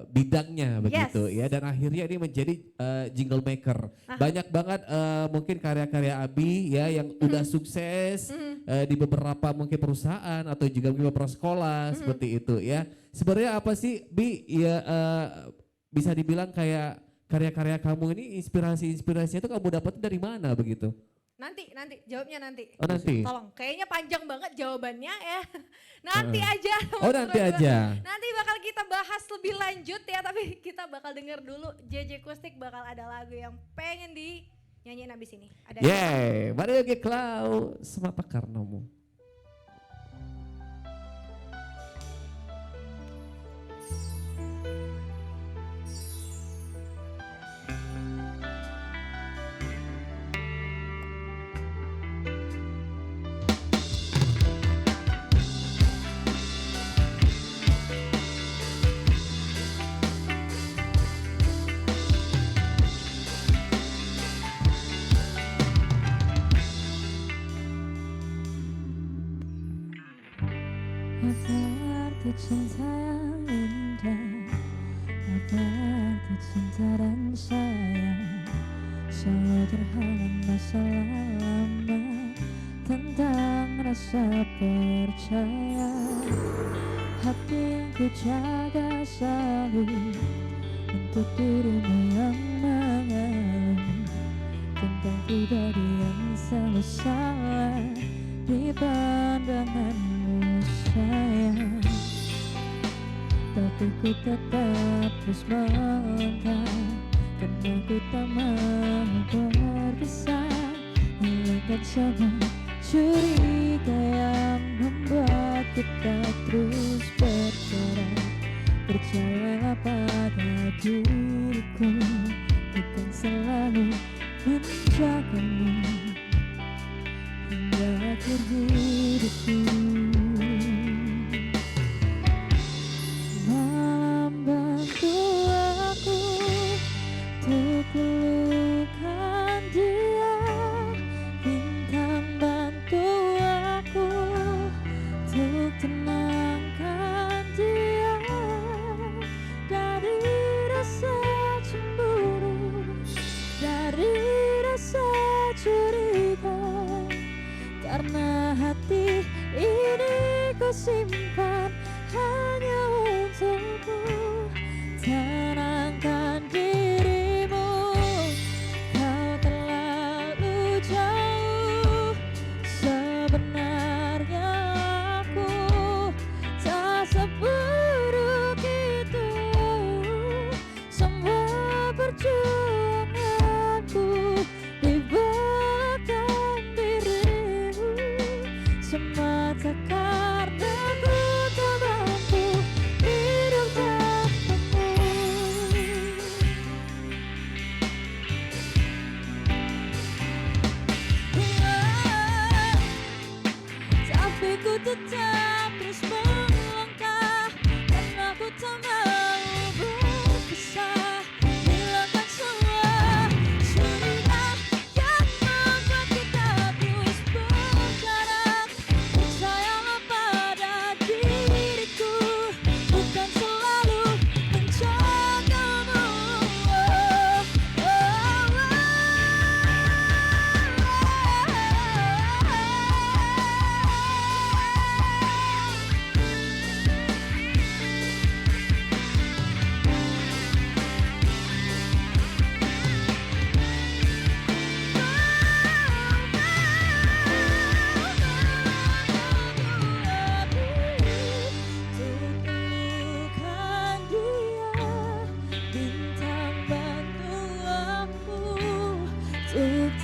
bidangnya begitu ya, dan akhirnya ini menjadi jingle maker. Banyak banget mungkin karya-karya Abi ya yang udah sukses di beberapa mungkin perusahaan atau juga mungkin beberapa sekolah seperti itu ya. Sebenarnya apa sih, Bi? Ya bisa dibilang kayak karya-karya kamu ini inspirasinya itu kamu dapat dari mana begitu? Nanti, jawabnya nanti. Oh nanti. Tolong, kayaknya panjang banget jawabannya ya. Nanti aja. Oh nanti aja. Nanti bakal kita bahas lebih lanjut ya, tapi kita bakal denger dulu JJ Kustik bakal ada lagu yang pengen dinyanyiin abis ini. Ada Yeay, mari lagi Klau semata karenamu. Apa arti cinta yang indah? Apa arti cinta dan sayang? Selalu terhalang masalah lama tentang rasa percaya. Hati yang ku jaga selalu untuk dirimu yang mengalami tentang pribadi yang selalu salah di pandanganmu sayang. Tapi ku tetap terus melangkah karena ku tak mau berpisah. Hilangkan semua curiga yang membuat kita terus bergerak. Percayalah pada diriku, ku kan selalu menjagamu hingga akhir hidupku. Malam bantu aku untuk lupakan dia, bintang bantu aku untuk tenangkan dia dari rasa cemburu, dari rasa curiga, karena hati ini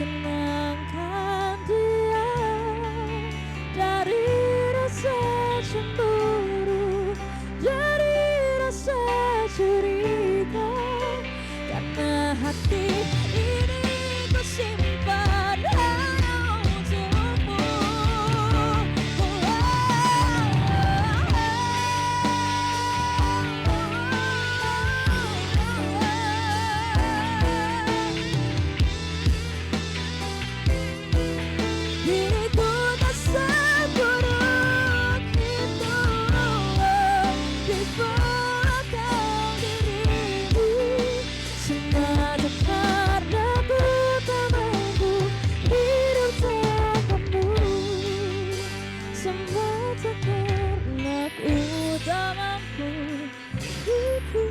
tenangkan dia dari rasa cemburu, dari rasa curiga, karena hati ini ku simpan hanya untukmu. Diriku tak seburuk itu di belakang dirimu, semata karena ku tak mampu hidup tanpamu, semata karena ku tak mampu hidup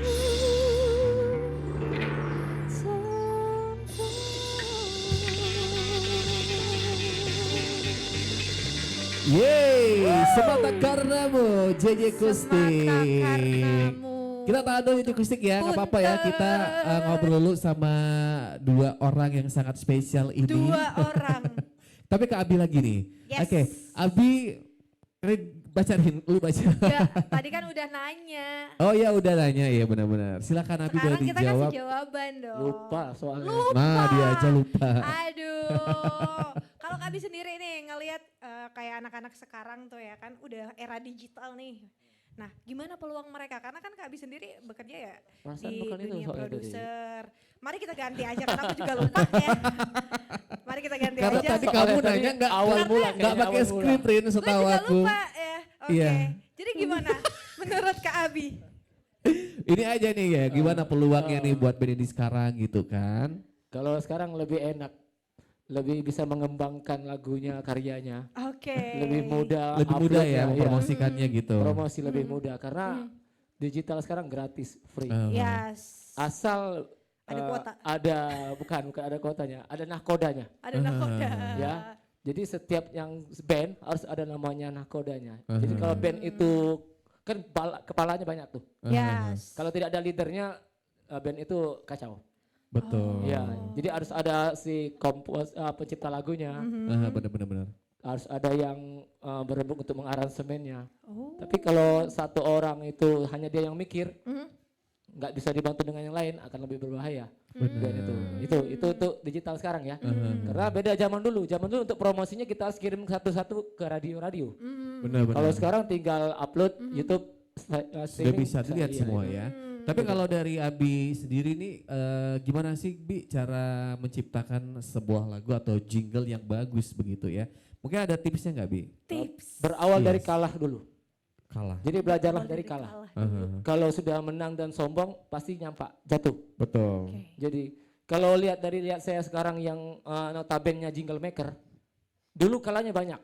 Yeay, semata karenamu JJ Kustik. karenamu. Kita tahan dulu JJ Kustik ya, nggak apa-apa ya. Kita ngobrol dulu sama dua orang yang sangat spesial ini. Dua orang. Tapi ke Abi lagi nih. Yes. Oke, Abi ini bacain, lu baca. Ya, tadi kan udah nanya. Oh ya udah nanya ya benar-benar. Silakan Abi boleh Sekarang kita dijawab. kasih jawaban dong. Lupa soalnya. Nah dia aja lupa. Aduh. Kalau Kak Abi sendiri nih ngelihat kayak anak-anak sekarang tuh ya kan udah era digital nih. Nah, gimana peluang mereka? Karena kan Kak Abi sendiri bekerja ya Perasaan di bukan itu dunia soalnya tadi. produser. Mari kita ganti aja karena aku juga lupa ya. Mari kita ganti Karena aja. tadi kamu nanya nggak awal mula, nggak kayaknya pakai awal mula. skrip Rin Gue setahu juga aku. lupa ya. Oke. Iya. Jadi gimana menurut Kak Abi? Ini aja nih ya, gimana peluangnya nih buat band ini sekarang gitu kan? Kalau sekarang lebih enak, lebih bisa mengembangkan lagunya, karyanya, Oke. lebih mudah, Lebih mudah uploadnya, ya mempromosikannya gitu. promosi lebih mudah karena digital sekarang gratis, free. Yes. Asal Ada kuota. bukan ada kuotanya, ada nahkodanya. Ada nakoda. Ya. Jadi setiap yang band harus ada namanya nahkodanya. Jadi kalau band itu kan kepalanya banyak tuh. Yes. Kalau tidak ada leadernya, band itu kacau. Betul. Ya, jadi harus ada si pencipta lagunya, Benar-benar. harus ada yang berebut untuk mengaransemennya. Oh. Tapi kalau satu orang itu hanya dia yang mikir, nggak bisa dibantu dengan yang lain, akan lebih berbahaya. Dan itu digital sekarang ya. Karena beda zaman dulu. Zaman dulu untuk promosinya kita harus kirim satu-satu ke radio-radio. Benar-benar. Kalau sekarang tinggal upload YouTube, Sudah streaming, bisa dilihat iya, semua iya. ya. Tapi kalau dari Abi sendiri nih, gimana sih Bi cara menciptakan sebuah lagu atau jingle yang bagus begitu ya? Mungkin ada tipsnya nggak Bi? Tips. Berawal dari Yes. kalah dulu. Kalah. Jadi belajarlah dari kalah. Kalau sudah menang dan sombong pasti nyampak, jatuh. Betul. Jadi kalau lihat saya sekarang yang notabene-nya jingle maker, dulu kalahnya banyak.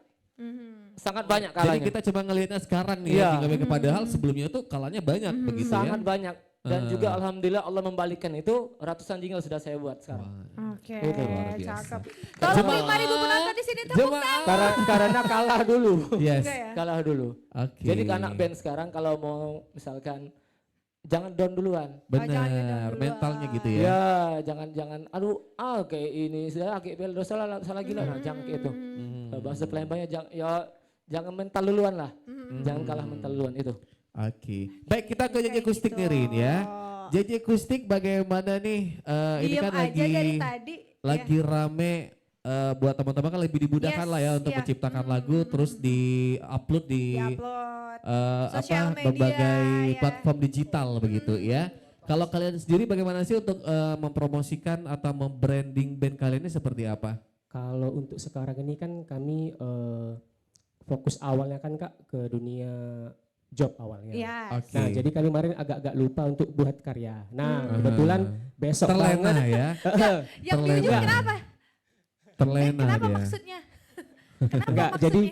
Sangat banyak Jadi kalahnya. kita coba ngelihatnya sekarang nih Iya. ya, jingle maker. Padahal sebelumnya tuh kalahnya banyak begitu Sangat ya. banyak. Dan juga alhamdulillah Allah membalikkan itu, ratusan jingle sudah saya buat sekarang. Oke. Itu luar biasa. Cakep. Tolong Jemaah. 5.000 penonton di sini tepuk Jemaah. Karena kalah dulu. Yes. Enggak ya? Kalah dulu. Oke. Jadi ke anak band sekarang kalau mau misalkan jangan down duluan. jangan ngedon Benar, duluan. mentalnya gitu ya. Ya, jangan aduh kayak ini sudah kayak bel salah gila nah, jangan kayak itu. Bahasa Palembangnya jangan mental duluan lah. Jangan kalah mental duluan itu. Oke. Baik, kita ke JJ Kayak Kustik gitu. nih Rin ya. JJ Kustik bagaimana nih? Ini Diem kan aja dari tadi. lagi rame buat teman-teman kan lebih dimudahkan Yes, lah ya untuk iya. menciptakan lagu terus di-upload di Upload. apa Sosial media, berbagai ya. platform digital begitu ya. Kalau kalian sendiri bagaimana sih untuk mempromosikan atau membranding band kalian ini seperti apa? Kalau untuk sekarang ini kan kami fokus awalnya kan Kak ke dunia job awalnya. Yes. Oke. Nah, jadi kami kemarin agak-agak lupa untuk buat karya. Nah, kebetulan besok terlena banget ya. Yang Terlena. diujuk kenapa? Terlena Kenapa dia. maksudnya? Kenapa Enggak, maksudnya?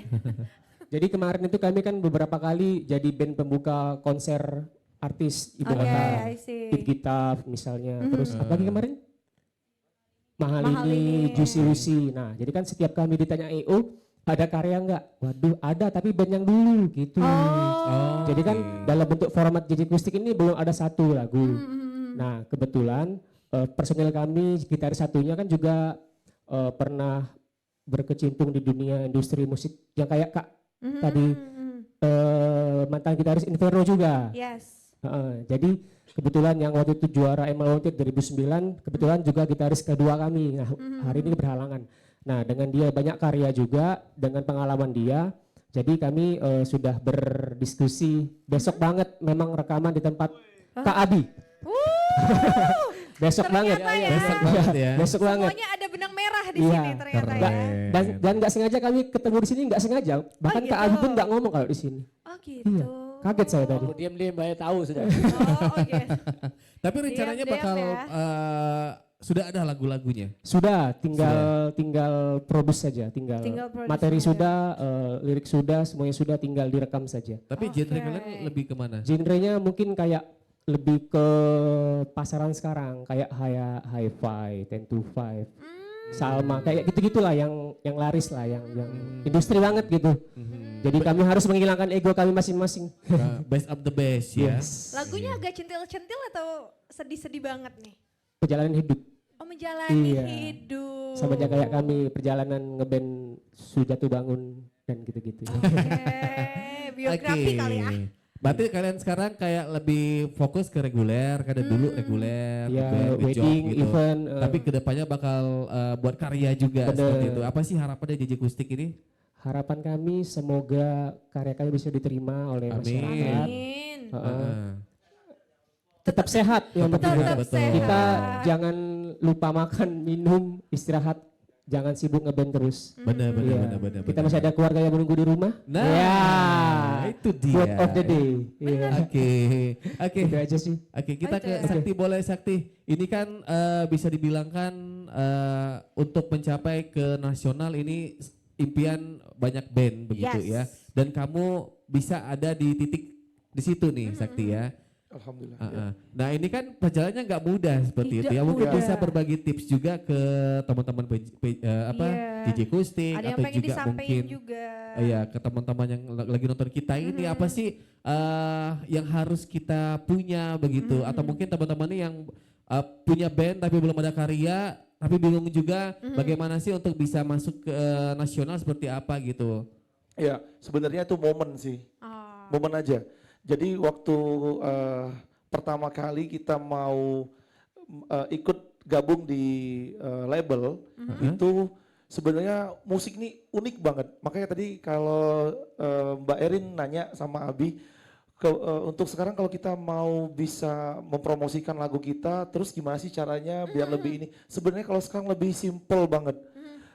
jadi kemarin itu kami kan beberapa kali jadi band pembuka konser artis ibu Oke, kota. I see. Hit Kita misalnya. Terus apa lagi kemarin? Mahal Mahal ini, ini. Juicy Lucy. Nah, jadi kan setiap kami ditanya EO, ada karya enggak? Waduh, ada tapi band yang dulu gitu. Oh, Jadi kan oke. dalam bentuk format JJ Kustik ini belum ada satu lagu. Nah, kebetulan personil kami gitaris satunya kan juga pernah berkecimpung di dunia industri musik yang kayak Kak tadi mantan gitaris Inferno juga. Yes. Jadi kebetulan yang waktu itu juara Emerald Wanted 2009 kebetulan juga gitaris kedua kami. Nah, hari ini berhalangan. Nah, dengan dia banyak karya juga, dengan pengalaman dia, jadi kami sudah berdiskusi. Besok banget memang rekaman di tempat Kak Abi. Besok banget. Ternyata ya. Besok banget ya. Besok banget. Semuanya ada benang merah di Iya, sini ternyata keren. ya. Dan nggak sengaja kami ketemu di sini, nggak sengaja. Bahkan Kak gitu. Abi pun nggak ngomong kalau di sini. Oh gitu. Iya, kaget saya tadi. Diam-diam banyak tahu sudah. Oh oke. Tapi rencananya Diam-diam bakal ya. sudah ada lagu-lagunya. Sudah, tinggal produce saja, tinggal produce materi saja. sudah, lirik sudah, semuanya sudah, tinggal direkam saja. Tapi genre kalian lebih kemana? Genrenya mungkin kayak lebih ke pasaran sekarang, kayak hi-fi, 10 to 5, Salma, kayak gitu-gitulah yang laris lah, yang industri banget gitu. Jadi kami harus menghilangkan ego kami masing-masing. Best of the best ya. Yes. Lagunya agak centil-centil atau sedih-sedih banget nih? Perjalanan hidup. Oh menjalani Iya. hidup. Sama aja kayak kami perjalanan ngeband Sujatu Bangun dan gitu-gitu. Biografi kali ya. Berarti kalian sekarang kayak lebih fokus ke reguler, karena dulu reguler, Ya, ngeband, ngejob wedding, gitu. event. Tapi kedepannya bakal buat karya juga Bener. seperti itu. Apa sih harapannya JJ Kustik ini? Harapan kami semoga karya kami bisa diterima oleh Amin. masyarakat. Amin. Tetap sehat yang penting. Tetap betul. sehat. Kita jangan lupa makan, minum, istirahat, jangan sibuk ngeband terus. Benar, benar, Iya. benar, benar. Kita masih ada keluarga yang menunggu di rumah. Nah, Ya. itu dia. Word of the day. Iya. Oke. Itu aja sih. Oke, kita ke Oke. Sakti, boleh Sakti. Ini kan bisa dibilangkan untuk mencapai ke nasional ini impian banyak band begitu Yes. ya. Dan kamu bisa ada di titik di situ nih Sakti ya. Alhamdulillah. Nah ini kan perjalanannya nggak mudah seperti Tidak itu ya. Mungkin mudah. bisa berbagi tips juga ke teman-teman Iya. JJ Kustik Ada yang atau pengen juga disampaikan mungkin juga. Iya, ke teman-teman yang lagi nonton kita ini apa sih yang harus kita punya begitu, atau mungkin teman-teman ini yang punya band tapi belum ada karya tapi bingung juga bagaimana sih untuk bisa masuk ke nasional seperti apa gitu. Ya, sebenarnya itu momen sih. Oh. Momen aja. Jadi waktu pertama kali kita mau ikut gabung di label itu sebenarnya musik ini unik banget. Makanya tadi kalau Mbak Erin nanya sama Abi untuk sekarang kalau kita mau bisa mempromosikan lagu kita, terus gimana sih caranya biar lebih ini? Sebenarnya kalau sekarang lebih simple banget.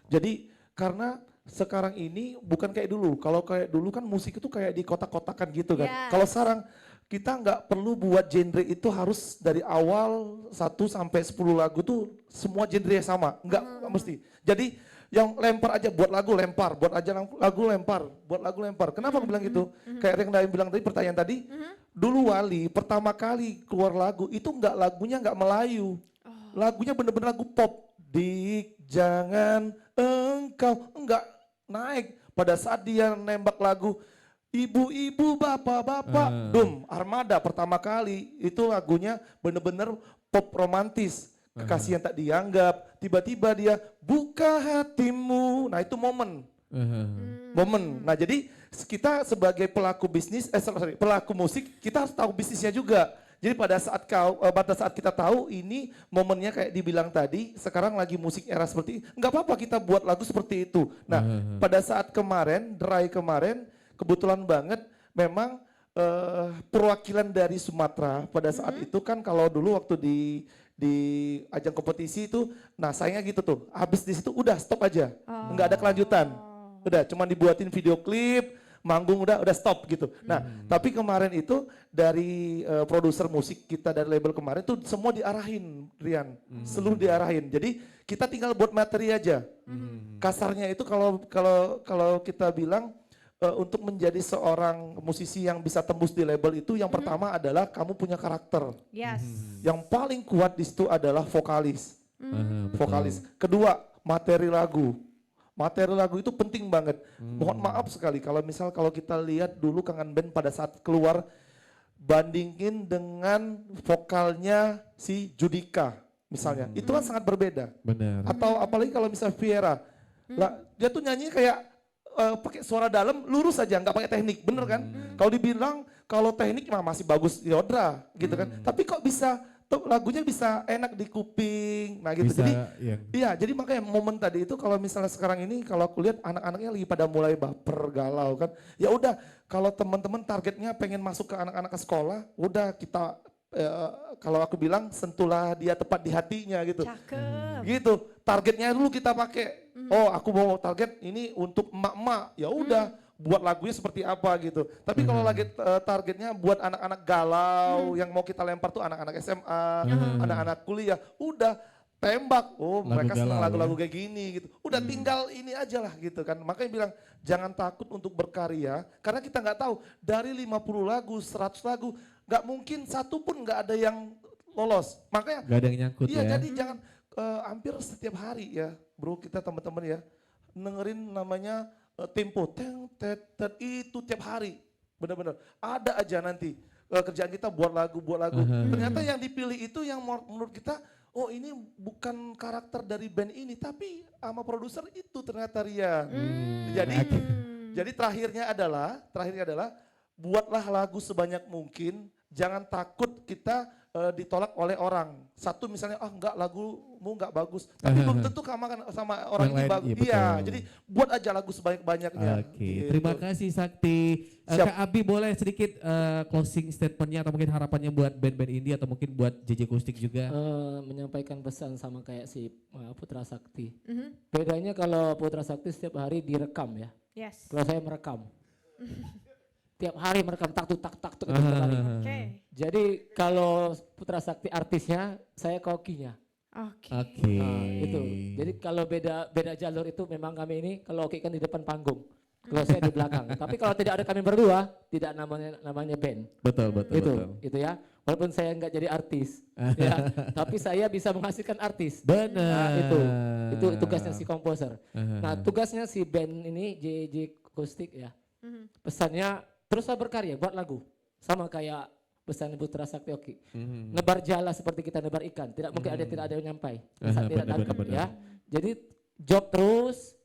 Jadi karena sekarang ini bukan kayak dulu. Kalau kayak dulu kan musik itu kayak di kotak-kotakan gitu kan. Yes. Kalau sekarang kita nggak perlu buat genre itu harus dari awal 1 sampai 10 lagu tuh semua genre yang sama. Nggak mesti. Jadi yang lempar aja, buat lagu lempar, buat aja lagu lempar, buat lagu lempar. Kenapa aku bilang gitu? Kayak yang bilang tadi, pertanyaan tadi, dulu Wali pertama kali keluar lagu itu lagunya nggak Melayu. Lagunya bener-bener lagu pop. Dik, jangan engkau, enggak naik. Pada saat dia nembak lagu ibu-ibu, bapak-bapak, Armada pertama kali itu lagunya bener-bener pop romantis. Kekasih yang tak dianggap, tiba-tiba dia buka hatimu. Nah itu momen. Momen. Nah jadi kita sebagai pelaku bisnis, pelaku musik, kita harus tahu bisnisnya juga. Jadi pada saat kita tahu ini momennya kayak dibilang tadi, sekarang lagi musik era seperti ini, nggak apa-apa kita buat lagu seperti itu. Nah pada saat kemarin, Dry kemarin, kebetulan banget memang perwakilan dari Sumatera pada saat itu kan kalau dulu waktu di ajang kompetisi itu, nah sayangnya gitu tuh, habis di situ udah stop aja, nggak ada kelanjutan, udah cuman dibuatin video klip, manggung udah stop gitu. Nah tapi kemarin itu dari produser musik kita dari label kemarin tuh semua diarahin, Rian, seluruh diarahin. Jadi kita tinggal buat materi aja. Kasarnya itu kalau kita bilang untuk menjadi seorang musisi yang bisa tembus di label itu yang pertama adalah kamu punya karakter. Yes. Yang paling kuat di situ adalah vokalis. Betul. Vokalis. Kedua, materi lagu. Materi lagu itu penting banget. Mohon maaf sekali kalau kita lihat dulu Kangen Band pada saat keluar bandingin dengan vokalnya si Judika. misalnya. Itu kan sangat berbeda. Benar. Atau apalagi kalau misalnya Viera, lah dia tuh nyanyi kayak pakai suara dalam lurus aja, nggak pakai teknik, bener kan? Kalau dibilang kalau teknik mah masih bagus Yodra gitu kan. Tapi kok bisa tuh lagunya bisa enak di kuping, nah gitu. Bisa, Jadi iya. iya, jadi makanya momen tadi itu kalau misalnya sekarang ini kalau aku lihat anak-anaknya lagi pada mulai baper, galau kan. Ya udah, kalau teman-teman targetnya pengen masuk ke anak-anak ke sekolah, udah kita kalau aku bilang sentuhlah dia tepat di hatinya gitu. Cakep. Gitu, targetnya dulu kita pakai. Oh, aku mau target ini untuk emak-emak. Ya udah, buat lagunya seperti apa gitu. Tapi kalau lagi targetnya buat anak-anak galau yang mau kita lempar tuh anak-anak SMA, anak-anak kuliah, udah tembak. Oh, Lagu mereka senang galau, lagu-lagu kayak gini gitu. Udah tinggal ini aja lah gitu kan. Makanya bilang jangan takut untuk berkarya karena kita nggak tahu dari 50 lagu, 100 lagu, nggak mungkin satu pun nggak ada yang lolos. Makanya Gak ada yang nyangkut iya, ya. jadi jangan hampir setiap hari ya, bro, kita teman-teman ya, dengerin namanya tempo, itu tiap hari, benar-benar ada aja nanti kerjaan kita buat lagu. Ternyata yang dipilih itu yang menurut kita, oh ini bukan karakter dari band ini, tapi sama produser itu ternyata Ria. Jadi terakhirnya adalah buatlah lagu sebanyak mungkin, jangan takut kita ditolak oleh orang. Satu misalnya, enggak lagumu enggak bagus. Tapi belum tentu sama orang Yang ini lain, bagus. iya, Iya, betul. jadi buat aja lagu sebanyak-banyaknya. Oke, Gitu. terima kasih Sakti. Siap. Kak Abi boleh sedikit closing statementnya atau mungkin harapannya buat band-band indie atau mungkin buat JJ Kustik juga. Menyampaikan pesan sama kayak si Putra Sakti. Bedanya kalau Putra Sakti setiap hari direkam ya. Yes. Kalau saya merekam. Tiap hari merekam tak tuk tiap hari. Oke. Jadi kalau Putra Sakti artisnya, saya kokinya. Oke. Oke. Nah, itu. Jadi kalau beda jalur itu memang kami ini kalau oke kan di depan panggung. Kalau saya di belakang. Tapi kalau tidak ada kami berdua, tidak namanya band. Betul. Itu ya. Walaupun saya nggak jadi artis, ya, tapi saya bisa menghasilkan artis. Benar. Nah, itu tugasnya si komposer. Nah, tugasnya si band ini JJ Kustik ya. Pesannya teruslah berkarya, buat lagu. Sama kayak pesan Putra Sakti Oki. Nebar jala seperti kita nebar ikan. Tidak mungkin tidak ada yang nyampai. Tidak tangkap ya. Jadi job terus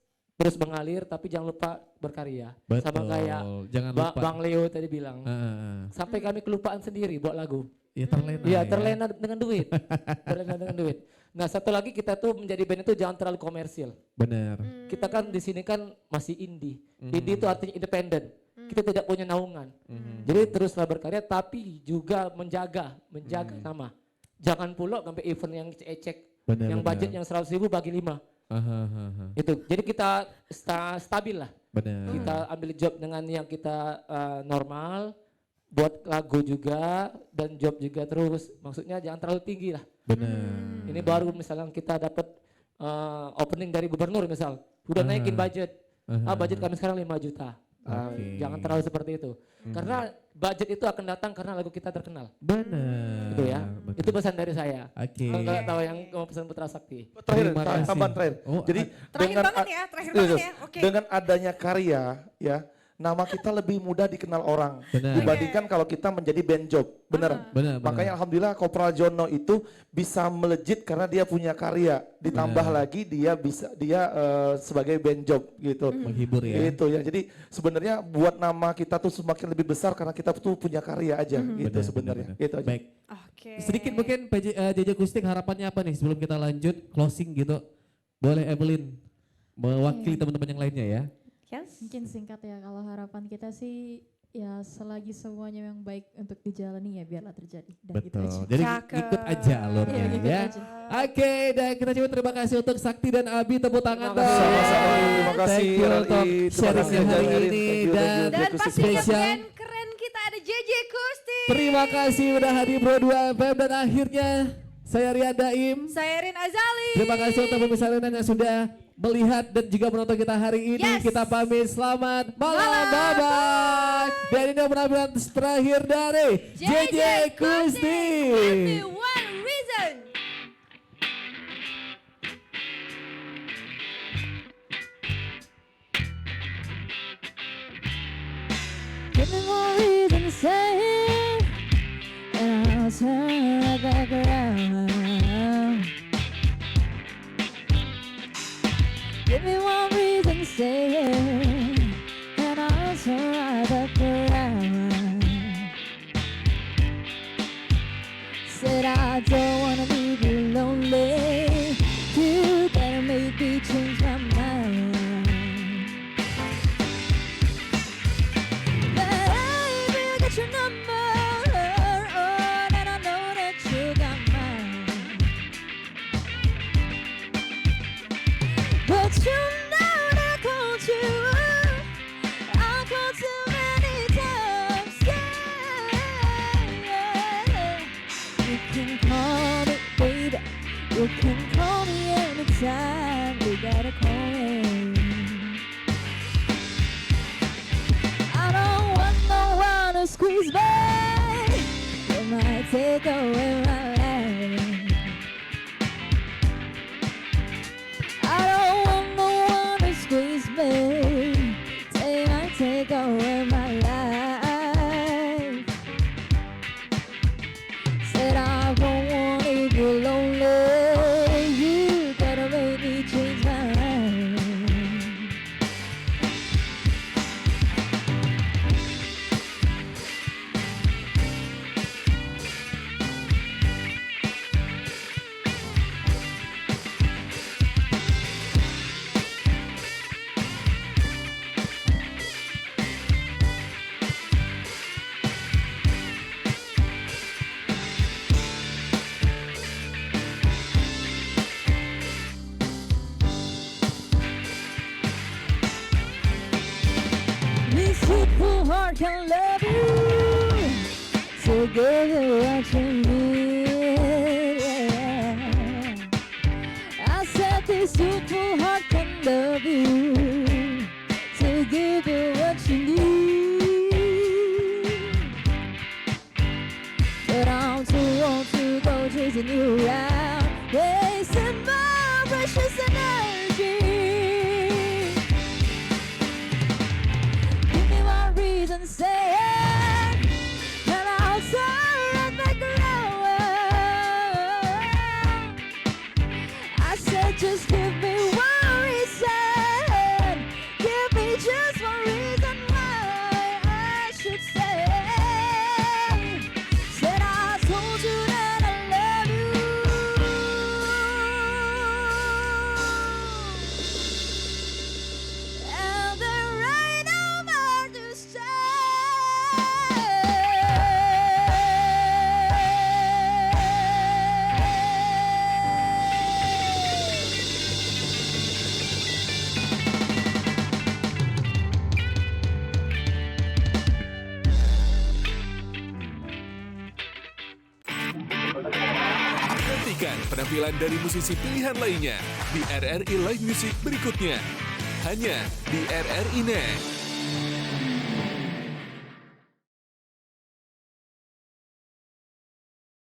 mengalir tapi jangan lupa berkarya. Betul. Sama kayak Jangan lupa. Bang Leo tadi bilang. Sampai kami kelupaan sendiri buat lagu. Ya terlena. Iya, terlena dengan duit. Terlena dengan duit. Nah, satu lagi kita tuh menjadi band itu jangan terlalu komersil. Benar. Kita kan di sini kan masih indie. Indie itu artinya independen. Kita tidak punya naungan. Jadi teruslah berkarya tapi juga menjaga nama. Jangan pula sampai event yang ecek. Yang budget yang 100.000 bagi 5. Itu. Jadi kita stabil lah. Benar. Kita ambil job dengan yang kita normal, buat lagu juga dan job juga terus. Maksudnya jangan terlalu tinggi lah. Benar. Ini baru misalnya kita dapat opening dari gubernur misal, udah naikin budget. Budget kami sekarang 5 juta. Jangan terlalu seperti itu. Karena budget itu akan datang karena lagu kita terkenal. Benar. Itu ya. Betul. Itu pesan dari saya. Oke. Kalau nggak tahu yang mau pesan Putra Sakti. Tambahan terakhir. Oh, Jadi Terakhir banget ya. Oke. dengan adanya karya ya, nama kita lebih mudah dikenal orang dibandingkan kalau kita menjadi band job. Benar. Makanya alhamdulillah Kopral Jono itu bisa melejit karena dia punya karya. Ditambah lagi dia sebagai band job gitu. Menghibur ya. Gitu ya. Jadi sebenarnya buat nama kita tuh semakin lebih besar karena kita tuh punya karya aja gitu sebenarnya. Gitu aja. Baik. Oke. Sedikit mungkin JJ Kustik harapannya apa nih sebelum kita lanjut closing gitu. Boleh Evelyn mewakili teman-teman yang lainnya ya. Mungkin singkat ya, kalau harapan kita sih ya selagi semuanya yang baik untuk dijalani ya biarlah terjadi. Dan gitu Betul. aja. Jadi Cakep. ikut aja alurnya Iya, ikut ya. aja. Oke, dan kita coba terima kasih untuk Sakti dan Abi, tepuk tangan dong. Sama-sama. Terima kasih Thank you untuk RRI. Terima sharingnya kasih, hari Erin. ini Thank you, dan Dan pastinya spesial. band keren kita ada JJ Kustik. Terima kasih udah hadir Bro 2 FM dan akhirnya saya Rian Daim. Saya Rin Azali. Terima kasih untuk pemirsa yang sudah melihat dan juga menonton kita hari ini. Yes. Kita pamit, selamat malam, bye-bye. Dan ini penampilan terakhir dari JJ Kustik. Happy One Reason. Give me more reason to say it, and I'll turn right back around. don't wanna leave you lonely. You gotta make me change my mind. Baby, I got your number. Oh, and I know that you got mine. But you know that I called you. I called too many times. Yeah. You can call me, baby. You can call me anytime. You gotta call me. I don't want no one to squeeze me. You might take away my life. I don't want no one to squeeze me. They might take away my life. Said I won't want to leave you lonely. You gotta make me change my mind. This simple heart can love you, so give it what you need. Yeah. I said this simple heart can love you, so give it what you need. But I'm too old to go chasing you around, wasting my precious energy. Give me one reason, say it, and I'll turn back around. I said just give me one reason, give me just one reason why I should stay. Said I told you that I love you. And there ain't no more to say. Nantikan penampilan dari musisi pilihan lainnya di RRI Live Music berikutnya. Hanya di RRI Net.